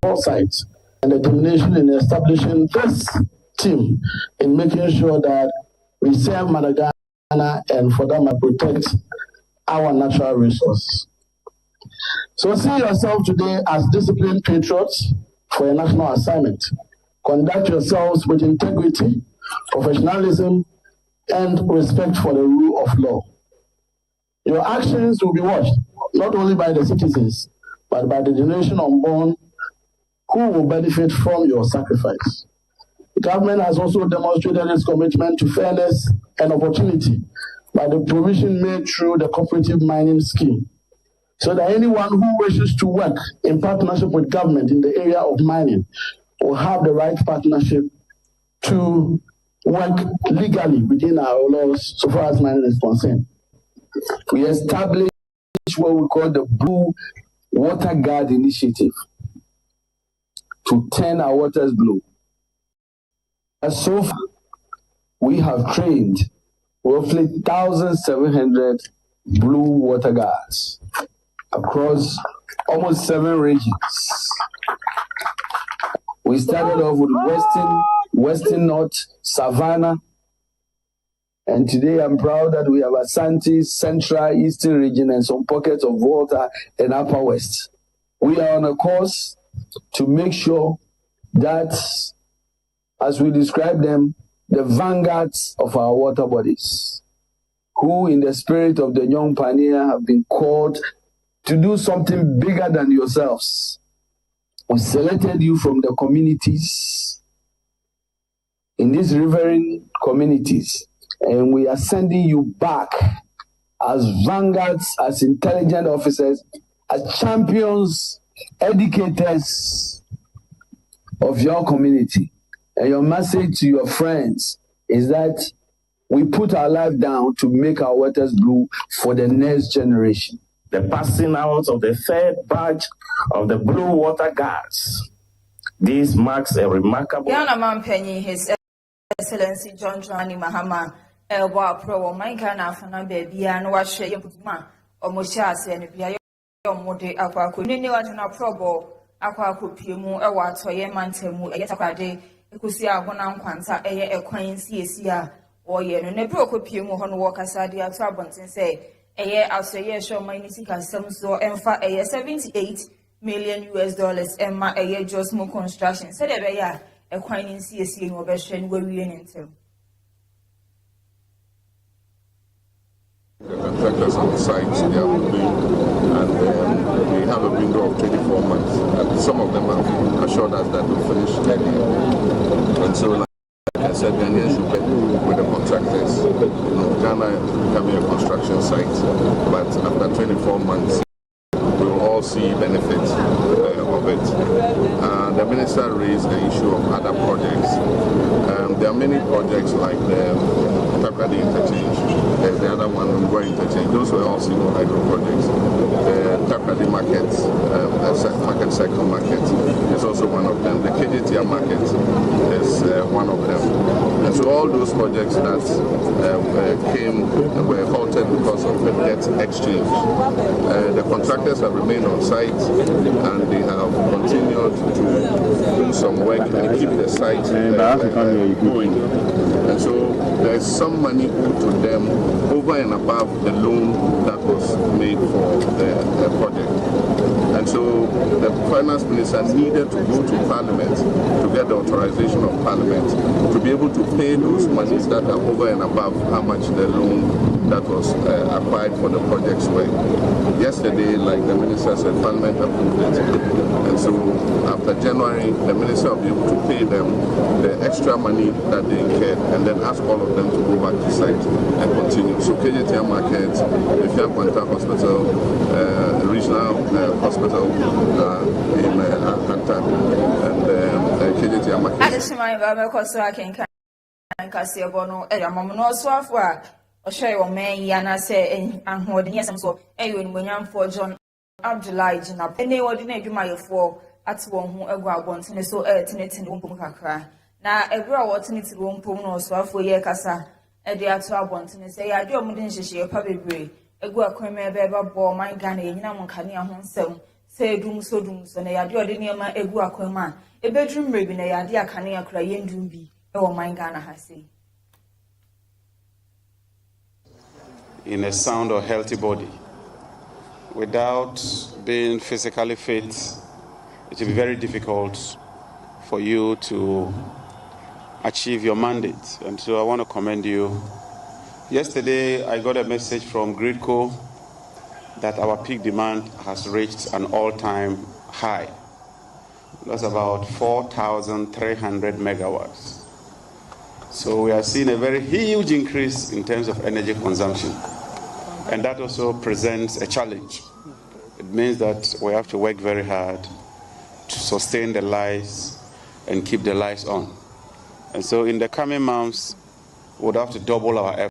foresight and determination in establishing this team in making sure that we serve Madagascar and for them to protect our natural resources. So see yourself today as disciplined patriots for a national assignment. Conduct yourselves with integrity, professionalism, and respect for the rule of law. Your actions will be watched not only by the citizens, but by the generation unborn who will benefit from your sacrifice. The government has also demonstrated its commitment to fairness and opportunity by the provision made through the cooperative mining scheme, so that anyone who wishes to work in partnership with government in the area of mining will have the right partnership to work legally within our laws so far as mining is concerned. We established what we call the Blue Water Guard Initiative to turn our waters blue. As so far, we have trained roughly 1,700 blue water guards across almost 7 regions. We started off with Western North, Savannah, and today I'm proud that we have ASHANTI, Central, Eastern region, and some pockets of water in Upper West. We are on a course to make sure that, as we describe them, the vanguards of our water bodies, who in the spirit of the young pioneer have been called to do something bigger than yourselves. We selected you from the communities, in these rivering communities, and we are sending you back as vanguards, as intelligent officers, as champions, educators of your community. And your message to your friends is that we put our life down to make our waters blue for the next generation. The passing out of the 3rd batch of the Blue Water Guards. This marks a remarkable... Yana Mampenny, His Excellency John Johnny Mahama, Elba Pro, my Ghana, Fana baby, and watch your ma, or Moshas, and be a mode aquacu, Nina Probo, aquacu pimu, a water, a mantemu, a yetacade, a cusia, one quanta, a queen CSIA, or yen, and a broke pimu on walk aside the Trabant and say, a year after year show my Nisika some so and for a year $78 million and my a year just more construction. Said a queen CSC in Obeshan where we in until. The contractors on the site, they are moving, and we have a window of 24 months. And some of them have assured us that we'll finish earlier. And so, like I said, Ghanaians should work with the contractors. Ghana becoming a construction site, but after 24 months, we will all see benefits of it. The minister raised the issue of other projects. There are many projects like the Takrady Interchange, the other one, Ngwa Interchange. Those were all single hydro projects. The Takrady Market, Market Cycle Market is also one of them. The KJTR Market is one of them. And so all those projects that were halted because of the debt exchange. The contractors have remained on site and they have continued to do some work and keep the site going. And so there's some money owed to them over and above the loan that was made for the project. And so the finance minister needed to go to Parliament to get the authorization of Parliament to be able to pay those monies that are over and above how much the loan that was applied for the projects were. Yesterday, like the minister said, Parliament approved it. And so after January, the minister will be able to pay them the extra money that they incurred and then ask all of them to go back to site and continue. So KJTR Market, the Fiakwanta Hospital, Regional Hospital in Akanta, and KJTR Market. Kasiebo no no so afọ a ohwe wo man ya na se ahode yesem so eyo ni monyamfo John Abdullahi Jina ene wodi na adwumayefo ate won ho agu abontene so tinetine wompom kakra na ebra wo tinetire wompom no so afọ ye kasa de ato abontene se ya de omuden hyehye pa bebre agu akweme ebe bo man Ghana yenyina monkane ho nsem se dum so na ya de ode niema agu akwema ebedrum rebi na ya de akane akra yendum bi in a sound or healthy body. Without being physically fit, it will be very difficult for you to achieve your mandate. And so I want to commend you. Yesterday, I got a message from Gridco that our peak demand has reached an all-time high. That's about 4,300 megawatts. So we are seeing a very huge increase in terms of energy consumption. And that also presents a challenge. It means that we have to work very hard to sustain the lights and keep the lights on. And so in the coming months, we'll have to double our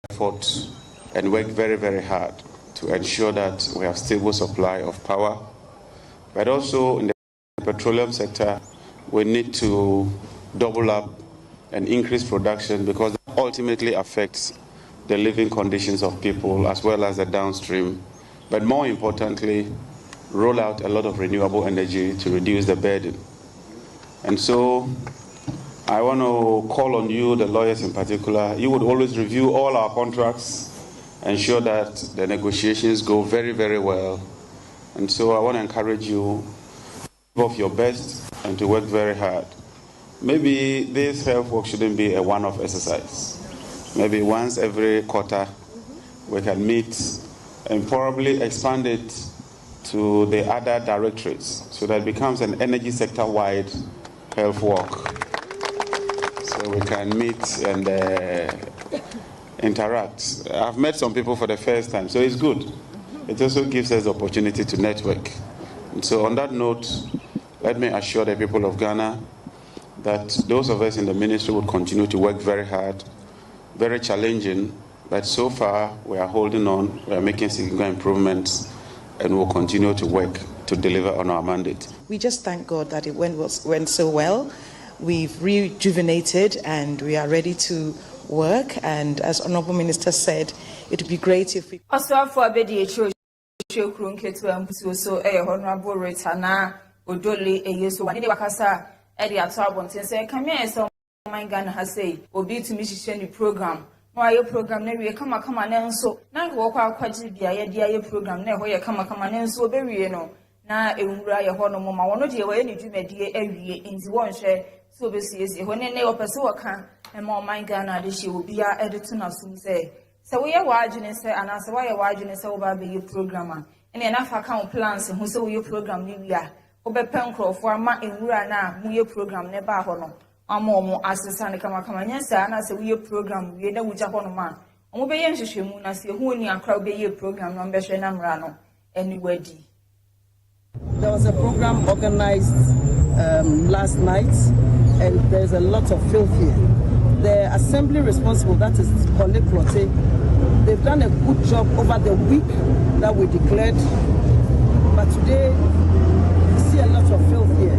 efforts and work very, very hard to ensure that we have stable supply of power. But also in the petroleum sector, we need to double up and increase production because that ultimately affects the living conditions of people as well as the downstream. But more importantly, roll out a lot of renewable energy to reduce the burden. And so I want to call on you, the lawyers in particular, you would always review all our contracts, ensure that the negotiations go very, very well. And so I want to encourage you to give off your best and to work very hard. Maybe this health work shouldn't be a one-off exercise. Maybe once every quarter we can meet and probably expand it to the other directorates so that it becomes an energy sector-wide health work. So we can meet and interact. I've met some people for the first time, so it's good. It also gives us the opportunity to network. And so on that note, let me assure the people of Ghana that those of us in the ministry will continue to work very hard, very challenging, but so far we are holding on, we are making significant improvements, and we'll continue to work to deliver on our mandate. We just thank God that it went so well. We've rejuvenated and we are ready to work, and as Honourable Minister said, it would be great if we... Edi atwabonten say kamia so man Ghana has say obi to me hihye ni program no aye program na wie kama na nso na wo kwa akwaji bia ye dia ye program na ho ye kama na nso obewie no na ewura ye ho no ma wono de we ni dwumadie awie nti won hwe so obesiesi ho ne opese woka e ma man Ghana de hye obi a edit na sum say we ye waadwene say ana say we ye waadwene say wo ba be ye program a ene na fa kan plans ho say we ye program ni wi a obepen crofo ama enwura na mu ye program ne ba ho no amomo asesa ne kama nyensa na se we ye program we na wuja ho no ma omo be ye nhwehwemu na se hu ni akra be ye program no be hwe na mra no eni wadi. There was a program organized last night and there's a lot of filth here. the assembly responsible, that is Colleague Prote, they've done a good job over the week that we declared. But today, we see a lot of filth here.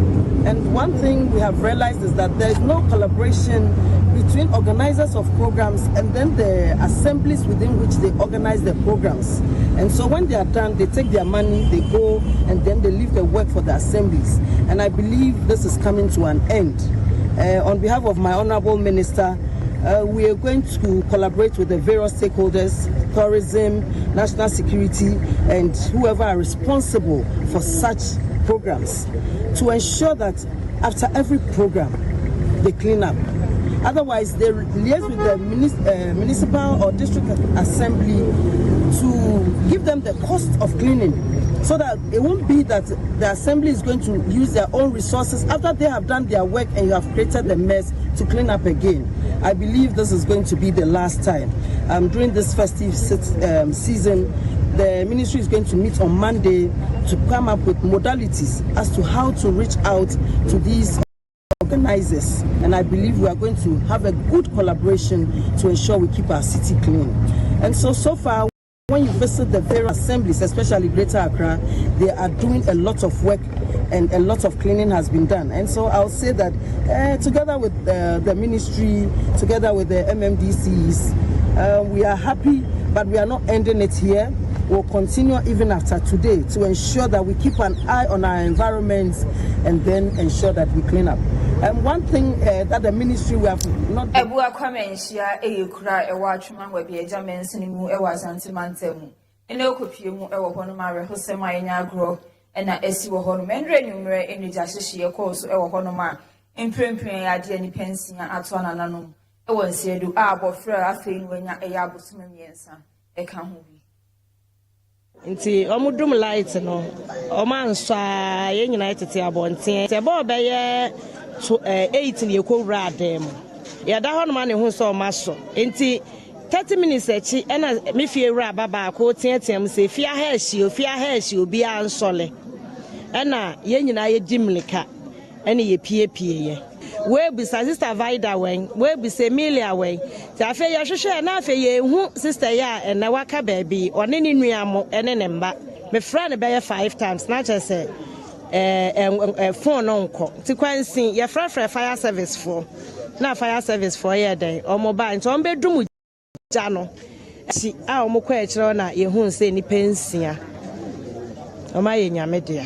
And one thing we have realized is that there is no collaboration between organizers of programs and then the assemblies within which they organize the programs. And so when they are done, they take their money, they go, and then they leave the work for the assemblies. And I believe this is coming to an end. On behalf of my honorable minister, we are going to collaborate with the various stakeholders, tourism, national security, and whoever are responsible for such programs to ensure that after every program, they clean up. Otherwise, they liaise with the municipal or district assembly to give them the cost of cleaning, so that it won't be that the assembly is going to use their own resources after they have done their work and you have created the mess to clean up again. I believe this is going to be the last time. During this festive season, the ministry is going to meet on Monday to come up with modalities as to how to reach out to these organizers, and I believe we are going to have a good collaboration to ensure we keep our city clean. And so far, when you visit the various assemblies, especially Greater Accra, they are doing a lot of work and a lot of cleaning has been done. And so I'll say that together with the ministry, together with the MMDCs, we are happy, but we are not ending it here. We'll continue even after today to ensure that we keep an eye on our environment and then ensure that we clean up. And one thing that the ministry we have not done. Ebua kwamensia eyekura ewa atwuma wa bi eja mensini mu ewa asante mantemu. Ene okopie mu ewo hono ma rehosem ayenya agro ena esi wo hono mendre numre enija hyehye koso ewo hono ma emprempren ade ani pensia ato anananom ewo nsiedu abofra afei nu anya eya abosome miensa eka ho bi. Nti omudum light no omanso ye nyina tete abonten te bo be ye 8 ne ekowura adem ya da hono ma ne hu so maso nti 30 minutes echi ena me fie wura baba ko tiatem se fia ha ahyi obi ansole ena ye nyina ye dimlika ena ye piepie ye we bi sister Vida wen we bi se Emilia wen ta afi ye hwehwe na afi ye hu sister ya ena waka baabi one ne nuamo ene ne mba me fra ne be ye 5 times na che se phone onko ti kwansin ye fra fire service for na fire service for ye den o mobile nti on be dum ja no si a o mokọ e kire na ye hu nse ni pensia o ma ye nyame dia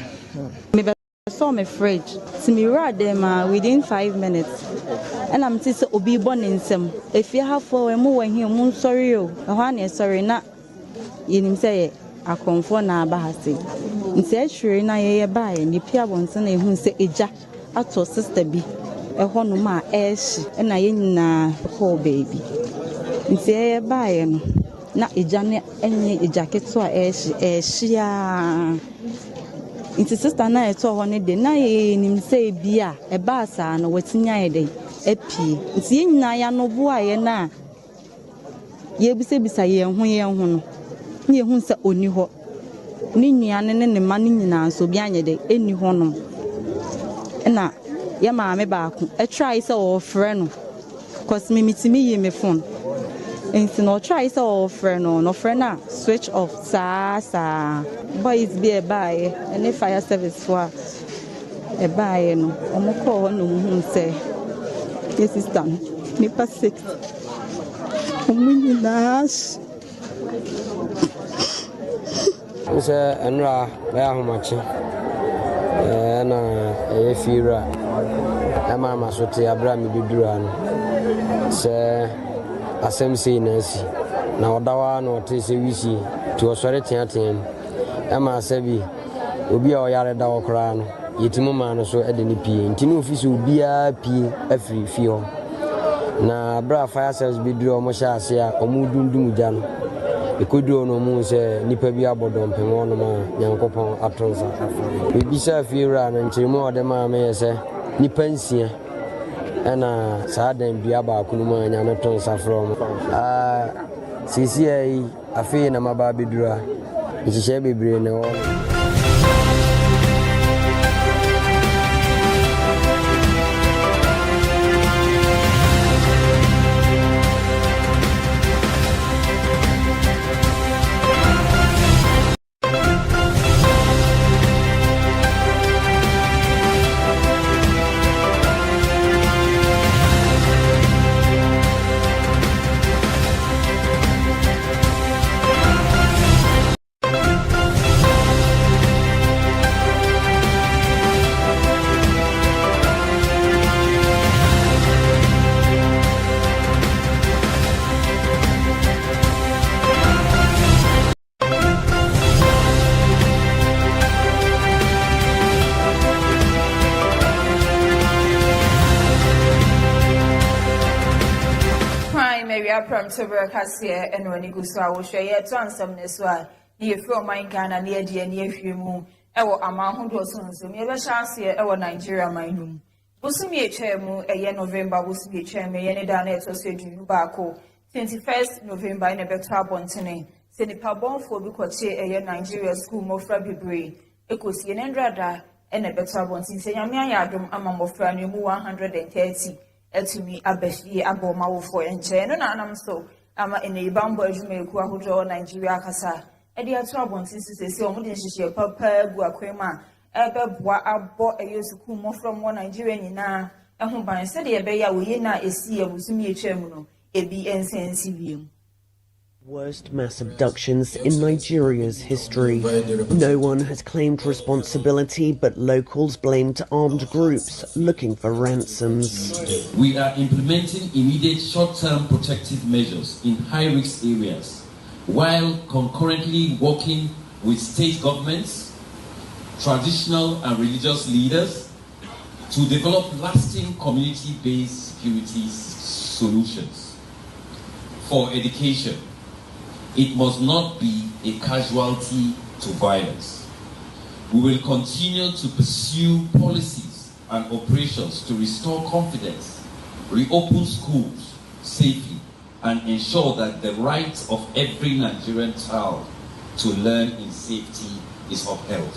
me saw my fridge to me right there within 5 minutes and I'm just obi born in some if you have for mo when here mo sorry o e sorry na yenim say akonfo na abahase nti ahwere na ye ba ye ni pia bonse na ehun se eja ato sister bi e hono ma ehyi na ye nyina call baby nti ye ba ye no na eja ne enye eja keto a ehyi a nti sister na eto ho ne de na ye nim se bia e ba sa no watinya ye de epie nti ye nyina ya no bo a ye na ye bisa ye hu no ni ehun se oni ho ni nuane ne ma ni nyina so bi anye de eni ho no na ye maame ba ko e try se o frɛ no cause me mitimi yi me phone nti no try se o frɛ no frɛ na switch off sa boys be e bae ene fire service for e bae no omo call no hu se yes sister ni pa 6 omunyinash Nse enra baya homachi na efira ama masote abra mi bidura no se asemse na si na odawa na ote se wisi ti osore tiaten ama asabi obi a oyare da okra no yetimu ma no so ede ni pie ntini ofisi obi a pie afri fi ho na abra fire service bidura mo sha ase a omudundum ja no ekodo no mu se nipa bi abodom pemo no ma nyankopon atonsa ebi sa fiera na nchirimo ode ma me se nipa nsia ana saadan bi aba kunu ma nyame tonsa from sisi ai afi na maba bedura ihye bebre ne wo ya Premotobre Kasiebo eno ni guso a wo hwe ye to ansam ne so a ye from man Ghana na ye de ne ahwe mu ewo amahodo so nso me be chance ewo Nigeria manum busumi echemu eye November busumi echemu ye ne da na eto so edunu ba ko 21st November in beto abontene se nipa bonfo bi kwache eye Nigeria school mofra bibre ekosi ne ndrada ene beto abontene se nyame ayadom ama mofra ne mu 130 etumi abeshi aboma wo fo enche no na anam so ama ene ibambo adwuma eku ahodo Nigeria kasa edi atu abonti sisi omo de nhihye papa gu akwema ebeboa abo eyesuku mo from Nigeria nyina eho ban se de ebe ya wo ye na esi ebusumi etwam no ebi ensensi wiem. Worst mass abductions in Nigeria's history. No one has claimed responsibility, but locals blamed armed groups looking for ransoms. We are implementing immediate short-term protective measures in high-risk areas, while concurrently working with state governments, traditional and religious leaders to develop lasting community-based security solutions. For education, it must not be a casualty to violence. We will continue to pursue policies and operations to restore confidence, reopen schools safely, and ensure that the right of every Nigerian child to learn in safety is upheld.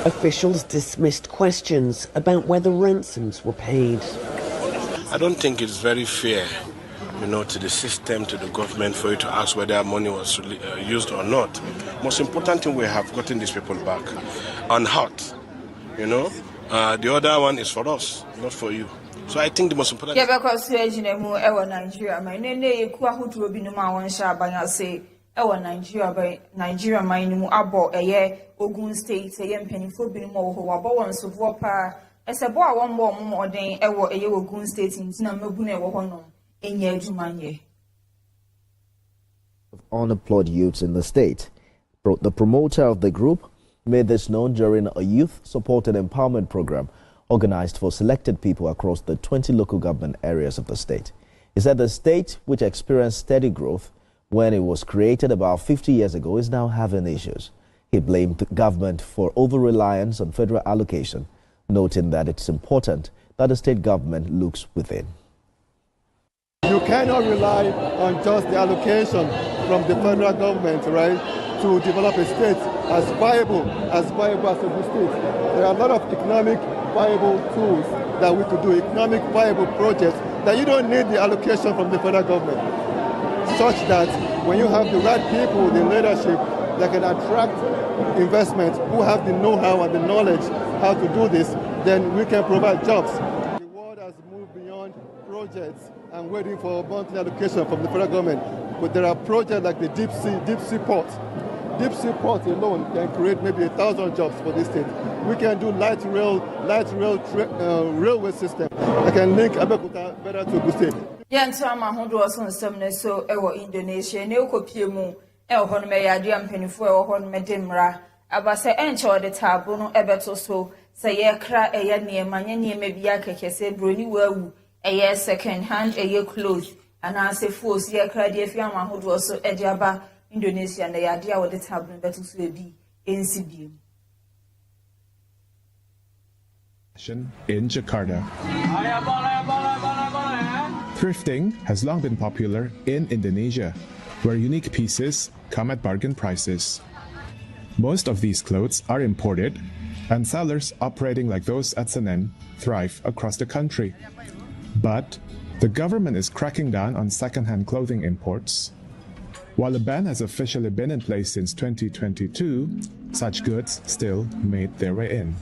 Officials dismissed questions about whether ransoms were paid. I don't think it's very fair, to the system, to the government, for you to ask whether money was used or not. Most important thing, we have gotten these people back unhurt. The other one is for us, not for you. So I think the most important. Yeah, because mu ewo Nigeria, my nene eku ahodo bi no ma won sha abanya say ewo Nigeria man mu abo eye Ogun State eye mpanifo bi no mo ho wabo won so vo pa esebo a won bo mo oden ewo eye Ogun State ntina mabu na ewo ho no. Unemployed youths in the state. The promoter of the group made this known during a youth-supported empowerment program organized for selected people across the 20 local government areas of the state. He said the state, which experienced steady growth when it was created about 50 years ago, is now having issues. He blamed the government for over-reliance on federal allocation, noting that it's important that the state government looks within. You cannot rely on just the allocation from the federal government, right, to develop a state as viable as a good state. There are a lot of economic viable tools that we could do, economic viable projects that you don't need the allocation from the federal government, such that when you have the right people, the leadership that can attract investment, who have the know-how and the knowledge how to do this, then we can provide jobs. The world has moved beyond projects and waiting for monthly allocation from the federal government. But there are projects like the deep sea port. Deep sea port alone can create maybe 1,000 jobs for this state. We can do light rail railway system that can link Abeokuta better to Ogun State. Yeah, so I'm a hundred or something so Indonesia. Ne ukopie mu hon me yade ampanifo hon me demra. Aba se enche the table no ebeto so se ye kra eye niema bi akeke se broni wawu. A second hand, a clothes, and I say force, ye cried if young man who was so Ediaba, Indonesia, and the idea of the tablet better to be NCB. In Jakarta. Thrifting has long been popular in Indonesia, where unique pieces come at bargain prices. Most of these clothes are imported, and sellers operating like those at Senen thrive across the country. But the government is cracking down on second-hand clothing imports. While a ban has officially been in place since 2022, such goods still made their way in.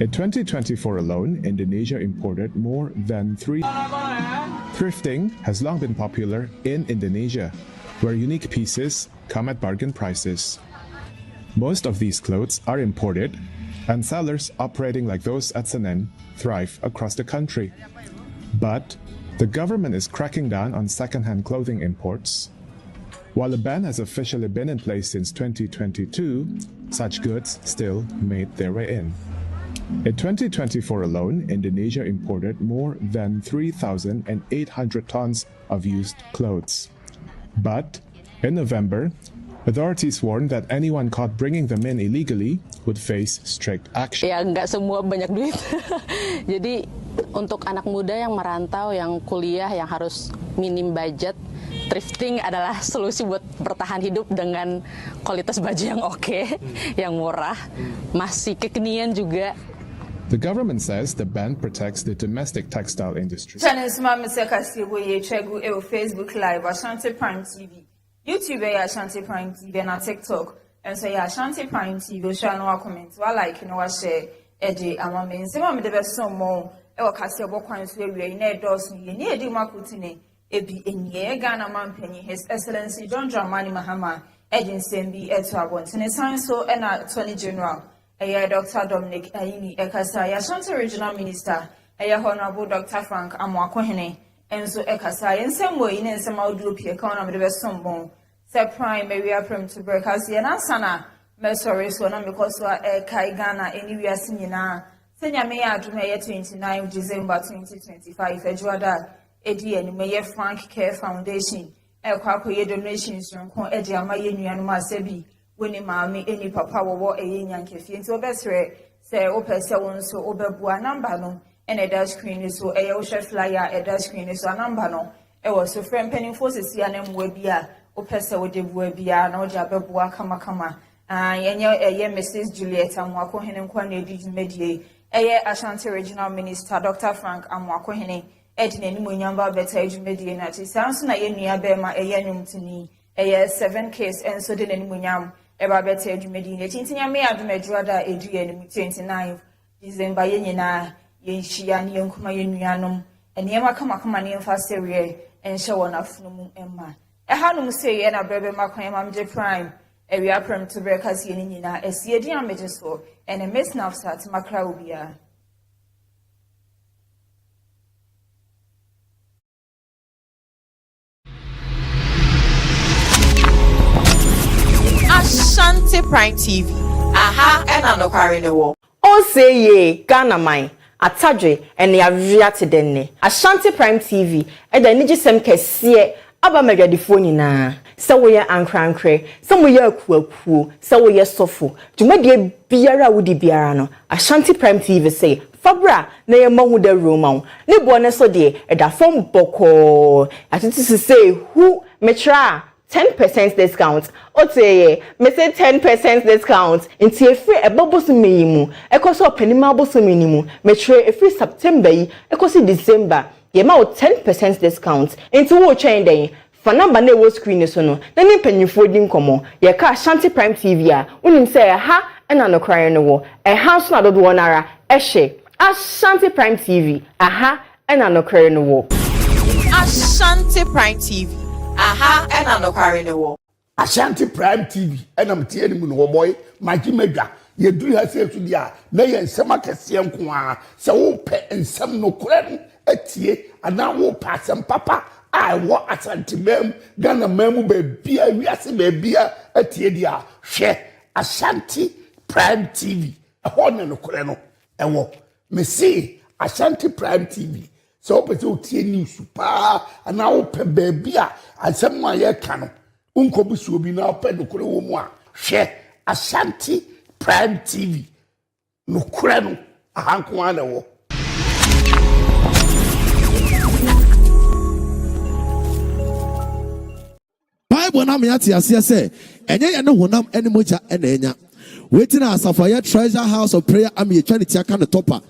In 2024 alone, Indonesia imported more than 3. Thrifting has long been popular in Indonesia, where unique pieces come at bargain prices. Most of these clothes are imported, and sellers operating like those at Senen thrive across the country. But the government is cracking down on second-hand clothing imports. While a ban has officially been in place since 2022, such goods still made their way in. In 2024 alone, Indonesia imported more than 3,800 tons of used clothes. But in November, authorities warned that anyone caught bringing them in illegally would face strict action. Ya nggak semua banyak duit. Jadi untuk anak muda yang merantau, yang kuliah, yang harus minim budget, thrifting adalah solusi buat bertahan hidup dengan kualitas baju yang oke, yang murah, masih kekinian juga. The government says the ban protects the domestic textile industry. Channel Mr. Kasiebo ye chegu e Facebook Live, Ashanti Prime TV, YouTube e Ashanti Prime TV, and TikTok. And so ya Ashanti Prime TV, share no comment, wa like no wa share edi amame. Nsema me de be so mo e wa Kasiebo kwan so ewie na edos ni ni edi makutine ebi enye Ghana man panyi His Excellency John Dramani Mahama edi nsembi eto abontene san so e na Attorney General Dr. Dominic Ayini Ekasa, Ashanti Regional Minister, Honorable Dr. Frank Amwakohene, and so Ekasa, in some way, in some outlook, economy of Sombon, Sir Prime, maybe Premotobre, Kasi, and Asana, Mesori, so now because we are Kaigana, anywhere senior, Senior Mayor to May 29 December 2025, Edward Eddie and Mayor Frank Care Foundation, Kwaku donations from Eddie Amayenu and Masebi. When mammy any papa will a yanky into a best rate, say, open so so overbua number no, and a dash screen is so a ocean flyer, a dash screen is a number no. It was so friend penny forces, Yanem Webia, Opesa with the Webia, no Jababua Kama, and a Mrs. Juliet Amwakohen and Kwane Digi Medie, a Ashanti Regional Minister, Dr. Frank Amwakohene, Edin Munyamba Beta Medie, and it sounds like any Abema, a yanum to me, a 7 case, and so did any Munyam. Eba bete edumedi tintinya me adumedruada edue 29 December yenina yenhia ne yankuma yenuanom enema kama ne mfa serie enhye wona funum emma ehanum sei e na brebe makwan mamje prime ewia Premotobre kasi yenina esiedi ameje so ene miss nafsat makra obia Ashanti Prime TV. Aha, and anokware ne wo. O say ye Ghana mine. Atadwe and ya viate denne. Ashanti Prime TV e da niji sem kese aba magadifo nyina. Se wo ye ankrankre, se mo ye akuakuo, se wo ye sofo. Dwumade biara wodi biara no. Ashanti Prime TV say Fabra na ye mahu da Roman. Ne bo ne so de e da fom boko. Atiti say who metra 10% discount. Ote me say 10% discount. Inti efri ebobosu meyimu. Ekoso openima bosu minimu. Metre efri September yi, ekosi December. Ye ma 10% discount. Inti wo chain den. Fa number na wo screen so no. Na ni panyufo di nkomo. Ye ka Ashanti Prime TV a. Unim say ha na no cry no wo. E ha so na dodo wonara. Ehye. Ashanti Prime TV. Aha na no cry no wo. Ashanti Prime TV. Aha, and anokware ne wo. Ashanti Prime TV, and I'm telling you, no boy, my Jimega, you do have safe to the nay and some Kasian Kwa, so pet and some no credit, and now will pass some papa. I want Ashanti mem, Ghana memu baby, we are some baby, a tear, share Ashanti Prime TV, a horn and a creno, and what me see Ashanti Prime TV. So petu tie news pa ana wo pe baby a asem ma ye ka no unkobusu obi na pe no kure wo mu a hwe Ashanti Prime TV no kure no ahanko ana wo Bible na me ati ase se enye ye ne honam ene moja ene enya wetin asafaya treasure house of prayer am ye twa ne tia ka ne topa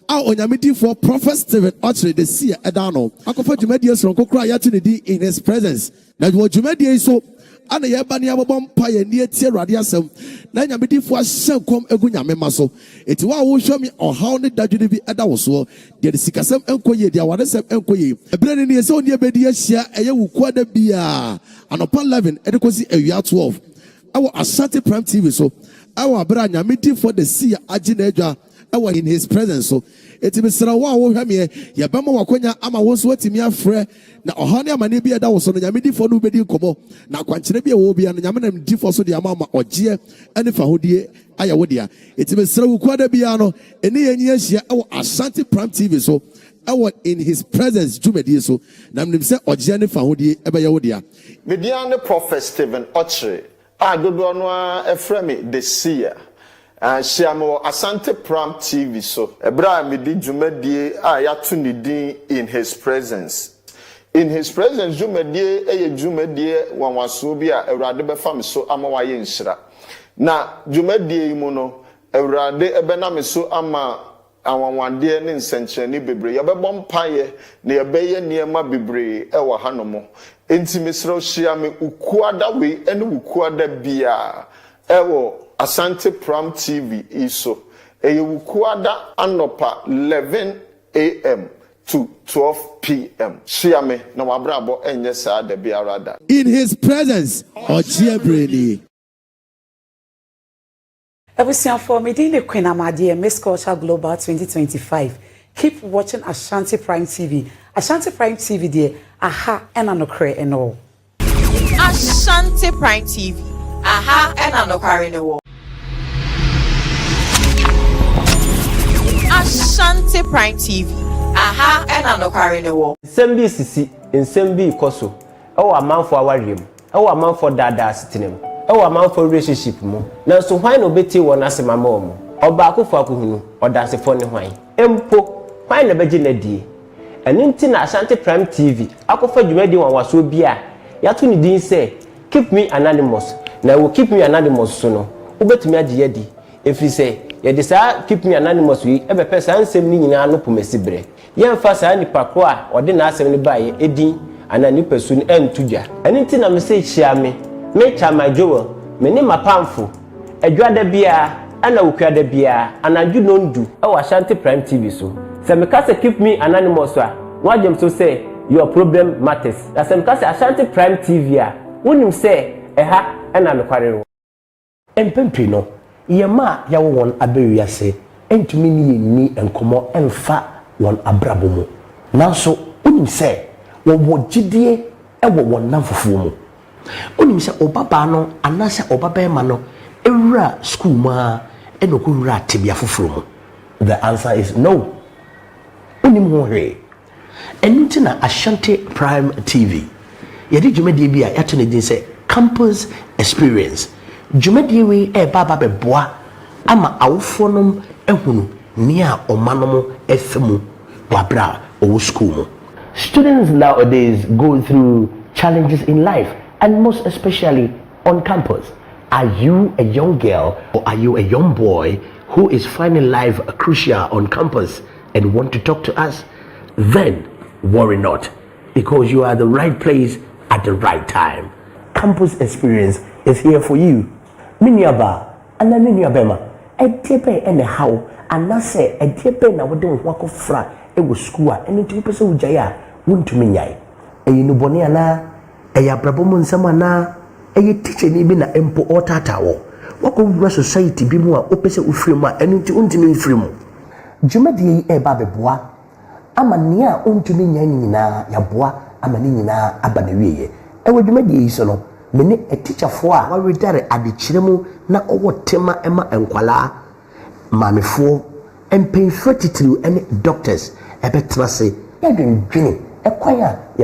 Our onyamidi for Prophet Stephen Archery the see Edano. Akofa Jumedius from Kokra Yatunidi in his presence. That was Jumedia so and the Yabani Abom Pie near Radiasum. Nanyamidi for Shankom Egunya Memaso. It will show me or how the Dajudibi Adawaso. Get the Sikasem Enkoye, the Awadesem Enkoye. A brand in his own year Bedia share a year quad beer. And upon 11, Edecosi a year 12. Our Ashanti Prime TV so our brand Yamidi for the sea Ajineja. In his presence, so it is a wow, Yabama Wakonya, Ama was what me a friend. Now, Ohania Manibia, that was on the Yamidi for nobody como. Now, Quantinabia will be an Yaman difference of the Amama or Gia, and if I would Ayawodia. It is so quite a piano, and the years our Ashanti Prime TV, so ɛwɔ in his presence dwumadie so na mnim sɛ ɔgye ne fa hodie ɛbɛyɛ wo dea. Mediane Prophet Stephen Ochre a dodo no a frame me the seer. Shiamo Asante Pram TV so ebra me di dwumadie a yato ne din in his presence. In his presence dwumadie eye dwumadie wanwaso bi a Awurade befa me so ama waye nhyira. Na dwumadie yi mu no Awurade ebena me so ama awanwade ne nsenkyerene bebre yɛbɛbɔ mpaye na yɛbɛyɛ niema bebre ɛwɔ hanomo enti mesrɛ hyia me ukuada we ene ukuada bia ɛwɔ Asante Pram TV iso eye ukuada anopa 11 a.m. to 12 p.m. Hyia me na wabrabo enye saa da biara da. In his presence ɔgye breni. Ebusian for meeting the Queen Amadi Miss Culture Global 2025. Keep watching Ashanti Prime TV. Ashanti Prime TV there. Aha and anokre and all. Ashanti Prime TV. Aha and anokre and all. Ashanti Prime TV. Aha and anokre and all. Sembi sisi, sembi koso. Ewa man for awarium. Ewa man for dada sitinem. Ewa man for relationship mo. Na so hwan no beti won asema ma mo. Oba akofo akohunu, odanse fo ne hwan. Empo, hwan na beji na die. Eni nti na Ashanti Prime TV akofo dwumadi wanwaso bia. Yato ni din say, keep me anonymous. Na wo keep me anonymous so no. Ubetumi agi yedi. Efri say, ye de sa keep me anonymous wi ebe pesa ansem ni nyina no pomesibre. Ye mfa sa nipa ko a ode na asem ni ba ye edin anani pesu ni entudwa. Eni nti na me say chia me chama Joel, me ni mapamfo. Adwada bia, ana wukwada bia, anadwu nondu. Ewa Ashanti Prime TV so. Se me kase keep me anonymous a, wajem so say your problem matters. Na se me kase Ashanti Prime TV a, wonim say eha ena mekware wo. Empempi no, yema ya won abewi ase, entumi ni enkomo emfa won abrabo mu. Nanso wonim say wo gidie ewo won namfofo mu. Onim se obaba no anase obaba ma no ewura school ma enoko wura tebia foforo mu. The answer is no. Onim ho hwe. Enti na Ashanti Prime TV yedi dwumadie bi a yato ne din se campus experience. Dwumadie we baba beboa ama awofo nom ehunu ni a omanom efemu wabra owo school mu. Students nowadays go through challenges in life, and most especially on campus. Are you a young girl or are you a young boy who is finding life crucial on campus and want to talk to us? Then worry not, because you are at the right place at the right time. Campus experience is here for you. Miniaba and then miniabema. Etepe and how and na say etepe na wode wako fra e wo school and into person ujaya wuntu minyai. E yinuboni ana eya brabomu nsama na eye teacher ni bi na empo otatawo wako wura society bi mu a opese ufremu a enu nti untimi mfremu dwumadi e ba beboa ama nia untimi nya nyina ya boa ama ni nyina aba na wieye e wo dwumadi yi so no me ne a teacher fo a wa redare adekiremu na owo tema ema enkwala mamefo empenfo titiri ene doctors ebe trase ya dwendwene e kwan a